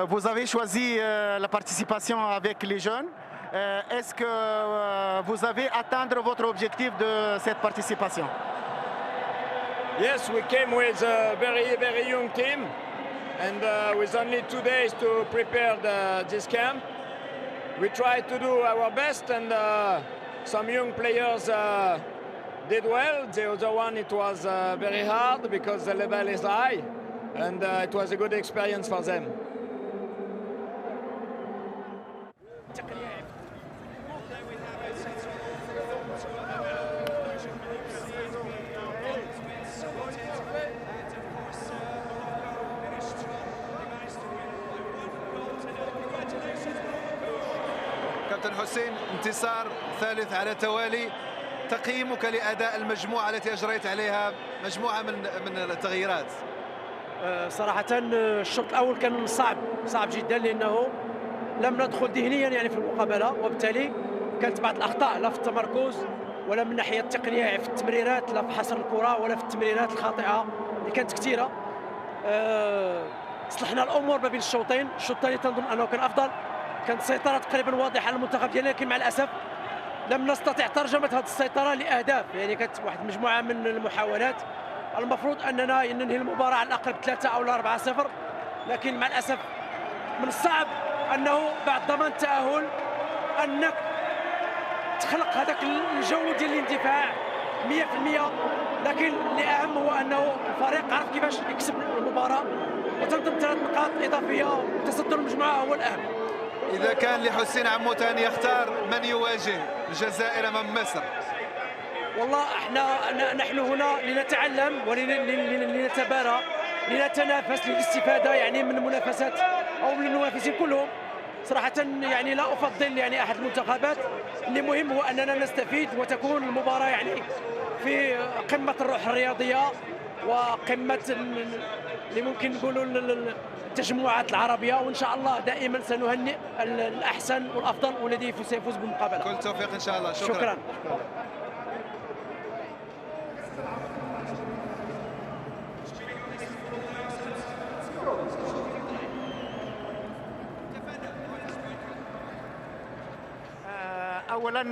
vous avez choisi la participation avec les jeunes. Est-ce que vous avez atteindre votre objectif de cette participation? Yes, we came with a very young team, and with only 2 days to prepare this camp. We tried to do our best, and some young players did well. The other one, it was very hard because the level is high, and it was a good experience for them. كابتن حسين، انتصار ثالث على توالي، تقييمك لأداء المجموعة التي أجريت عليها مجموعة من التغييرات؟ صراحة الشوط الأول كان صعب جدا، لأنه لم ندخل ذهنيا يعني في المقابلة، وبالتالي كانت بعض الأخطاء لا في التمركز ولا من الناحية التقنية في التمريرات، لا في حصر الكرة ولا في التمريرات الخاطئة اللي كانت كثيرة. صلحنا الأمور ما بين الشوطين. الشوط الثاني تنظن أنه كان أفضل، كانت السيطرة تقريبا واضحة على المنتخب ديالنا، لكن مع الأسف لم نستطع ترجمة هذه السيطرة لأهداف. يعني كانت واحد المجموعة من المحاولات، المفروض أننا ننهي المباراة على الأقل ب3 أو 4-0، لكن مع الأسف من الصعب أنه بعد ضمان التأهل أنك تخلق هذاك الجو ديال الاندفاع 100%، لكن الأهم هو أنه الفريق عرف كيفاش يكسب المباراة وتنظم 3 نقاط إضافية، وتصدر المجموعة هو الأهم. إذا كان لحسين عموتة أن يختار من يواجه الجزائر أمام مصر؟ والله نحن هنا لنتعلم ولنتبارى، لنتنافس للاستفادة يعني من المنافسات أو من المنافسين كلهم. صراحة يعني لا أفضل يعني أحد المنتخبات، اللي مهم هو أننا نستفيد وتكون المباراة يعني في قمة الروح الرياضية وقمة اللي ممكن نقولوا التجمعات العربية، وإن شاء الله دائما سنهنئ الأحسن والأفضل والذي سيفوز بالمقابلة. كل توفيق إن شاء الله. شكرا. اولا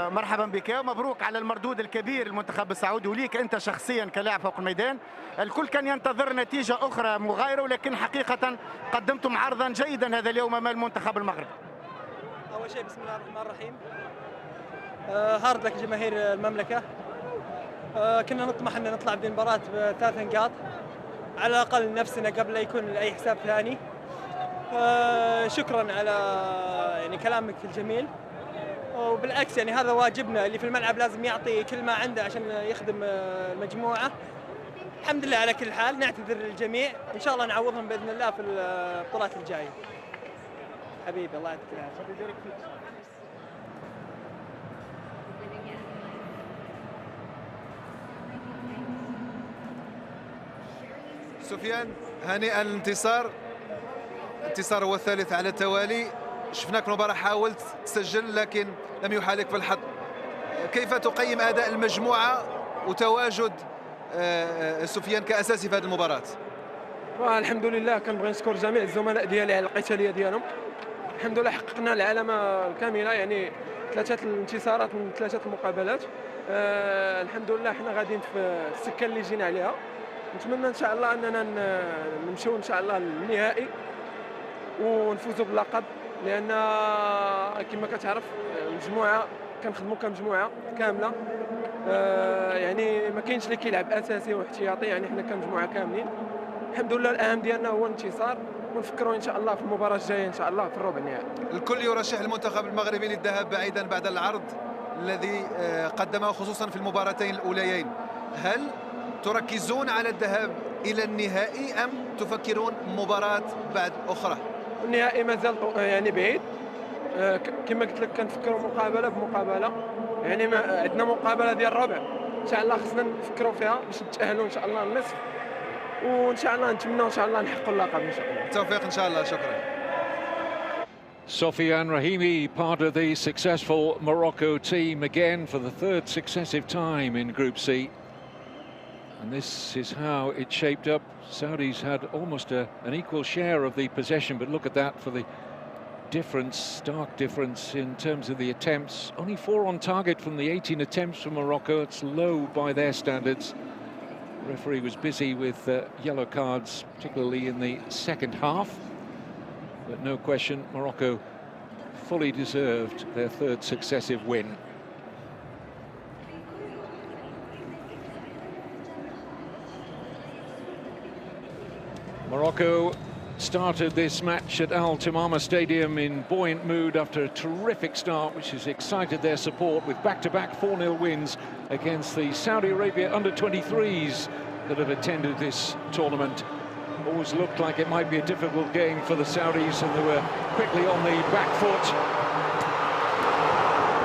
مرحبا بك ومبروك على المردود الكبير المنتخب السعودي، وليك انت شخصيا كلاعب فوق الميدان. الكل كان ينتظر نتيجه اخرى مغايره، ولكن حقيقه قدمتم عرضا جيدا هذا اليوم امام المنتخب المغربي. اول شيء بسم الله الرحمن الرحيم، هارد لك جماهير المملكه. كنا نطمح ان نطلع بمباراه ب3 نقاط على الاقل نفسنا قبل لا يكون اي حساب ثاني. شكرا على يعني كلامك الجميل، وبالعكس يعني هذا واجبنا، اللي في الملعب لازم يعطي كل ما عنده عشان يخدم المجموعة. الحمد لله على كل حال، نعتذر للجميع، إن شاء الله نعوضهم بإذن الله في البطولات الجاية. حبيبي الله يعطيك العافية. سفيان، هنيئا الانتصار هو الثالث على التوالي. شفناك المباراة حاولت تسجل لكن لم يحالك بالحظ. كيف تقيم أداء المجموعة وتواجد سفيان كأساسي في هذه المباراة؟ الحمد لله كنبغي نشكر جميع الزملاء ديالي على القتالية ديالهم. الحمد لله حققنا العلامة الكاملة، يعني 3 الانتصارات من 3 المقابلات. الحمد لله حنا غاديين في السكة اللي جينا عليها. نتمنى ان شاء الله اننا نمشيو ان شاء الله للنهائي ونفوزوا باللقب، لان كما كتعرف المجموعه كنخدموا كمجموعه كامله. يعني ما كاينش اللي كيلعب اساسي واحتياطي، يعني حنا كمجموعه كاملين. الحمد لله الاهم ديالنا هو الانتصار، ونفكروا ان شاء الله في المباراه الجايه ان شاء الله في الربع النهائي. الكل يرشح المنتخب المغربي للذهاب بعيدا بعد العرض الذي قدمه خصوصا في المباراتين الاوليين. هل تركزون على الذهاب إلى النهائي أم تفكرون مباراة بعد أخرى؟ النهائي مازال يعني بعيد. كما قلت لك كنفكروا مقابلة بمقابلة، يعني عندنا مقابلة ديال الربع إن شاء الله خصنا نفكروا فيها باش نتأهلوا إن شاء الله للنصف، وإن شاء الله نتمنوا إن شاء الله نحققوا اللقب إن شاء الله. التوفيق إن شاء الله. شكرا. Sofiane Rahimi, part of the successful Morocco team again for the 3rd successive time in Group C. And this is how it shaped up. Saudis had almost an equal share of the possession, but look at that for the difference, stark difference in terms of the attempts. Only 4 on target from the 18 attempts from Morocco. It's low by their standards. The referee was busy with yellow cards, particularly in the second half. But no question, Morocco fully deserved their 3rd successive win. Morocco started this match at Al Tamama Stadium in buoyant mood after a terrific start, which has excited their support with back-to-back 4-0 wins against the Saudi Arabia under-23s that have attended this tournament. Always looked like it might be a difficult game for the Saudis, and they were quickly on the back foot,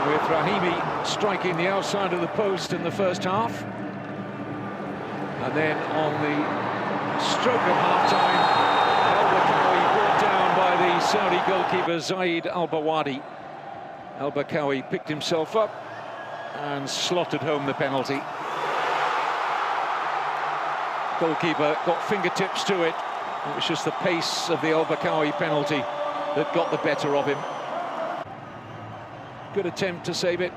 with Rahimi striking the outside of the post in the first half. And then on the stroke of half-time, El-Bakawi brought down by the Saudi goalkeeper Zaid Al-Bawadi. El-Bakawi picked himself up and slotted home the penalty. Goalkeeper got fingertips to it. It was just the pace of the El-Bakawi penalty that got the better of him. Good attempt to save it.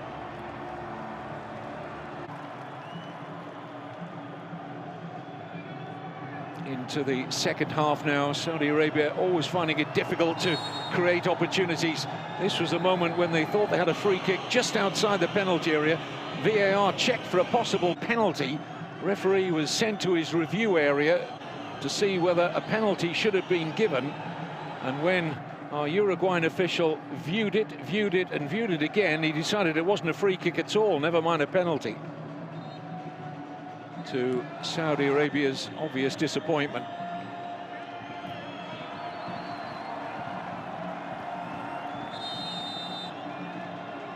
Into the second half now. Saudi Arabia always finding it difficult to create opportunities. This was a moment when they thought they had a free kick just outside the penalty area. VAR checked for a possible penalty. Referee was sent to his review area to see whether a penalty should have been given. And when our Uruguayan official viewed it again, he decided it wasn't a free kick at all, never mind a penalty. To Saudi Arabia's obvious disappointment.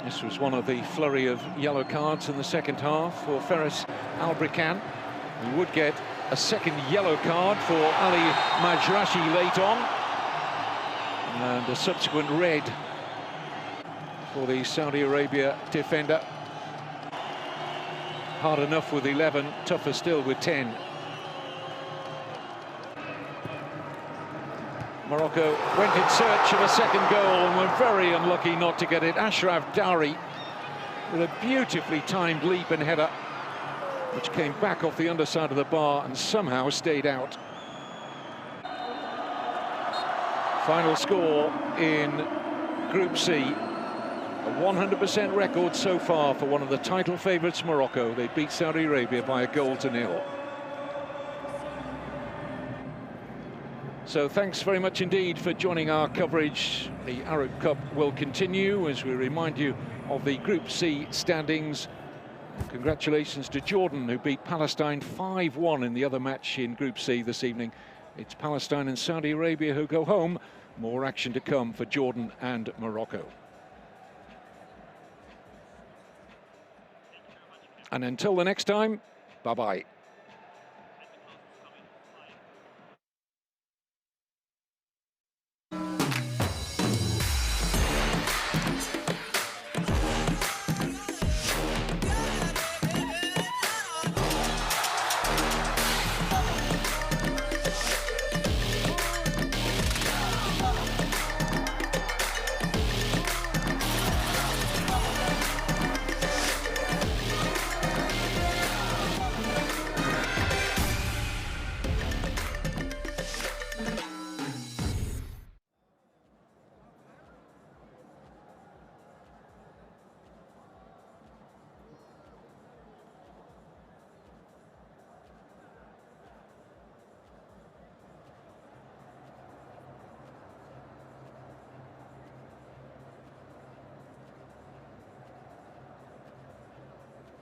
This was one of the flurry of yellow cards in the second half for Faris Albrikan. He would get a second yellow card for Ali Majrashi late on, and a subsequent red for the Saudi Arabia defender. Hard enough with 11, tougher still with 10. Morocco went in search of a second goal and were very unlucky not to get it. Ashraf Dowry with a beautifully timed leap and header, which came back off the underside of the bar and somehow stayed out. Final score in Group C. A 100% record so far for one of the title favourites, Morocco. They beat Saudi Arabia by 1-0. So thanks very much indeed for joining our coverage. The Arab Cup will continue as we remind you of the Group C standings. Congratulations to Jordan, who beat Palestine 5-1 in the other match in Group C this evening. It's Palestine and Saudi Arabia who go home. More action to come for Jordan and Morocco. And until the next time, bye-bye.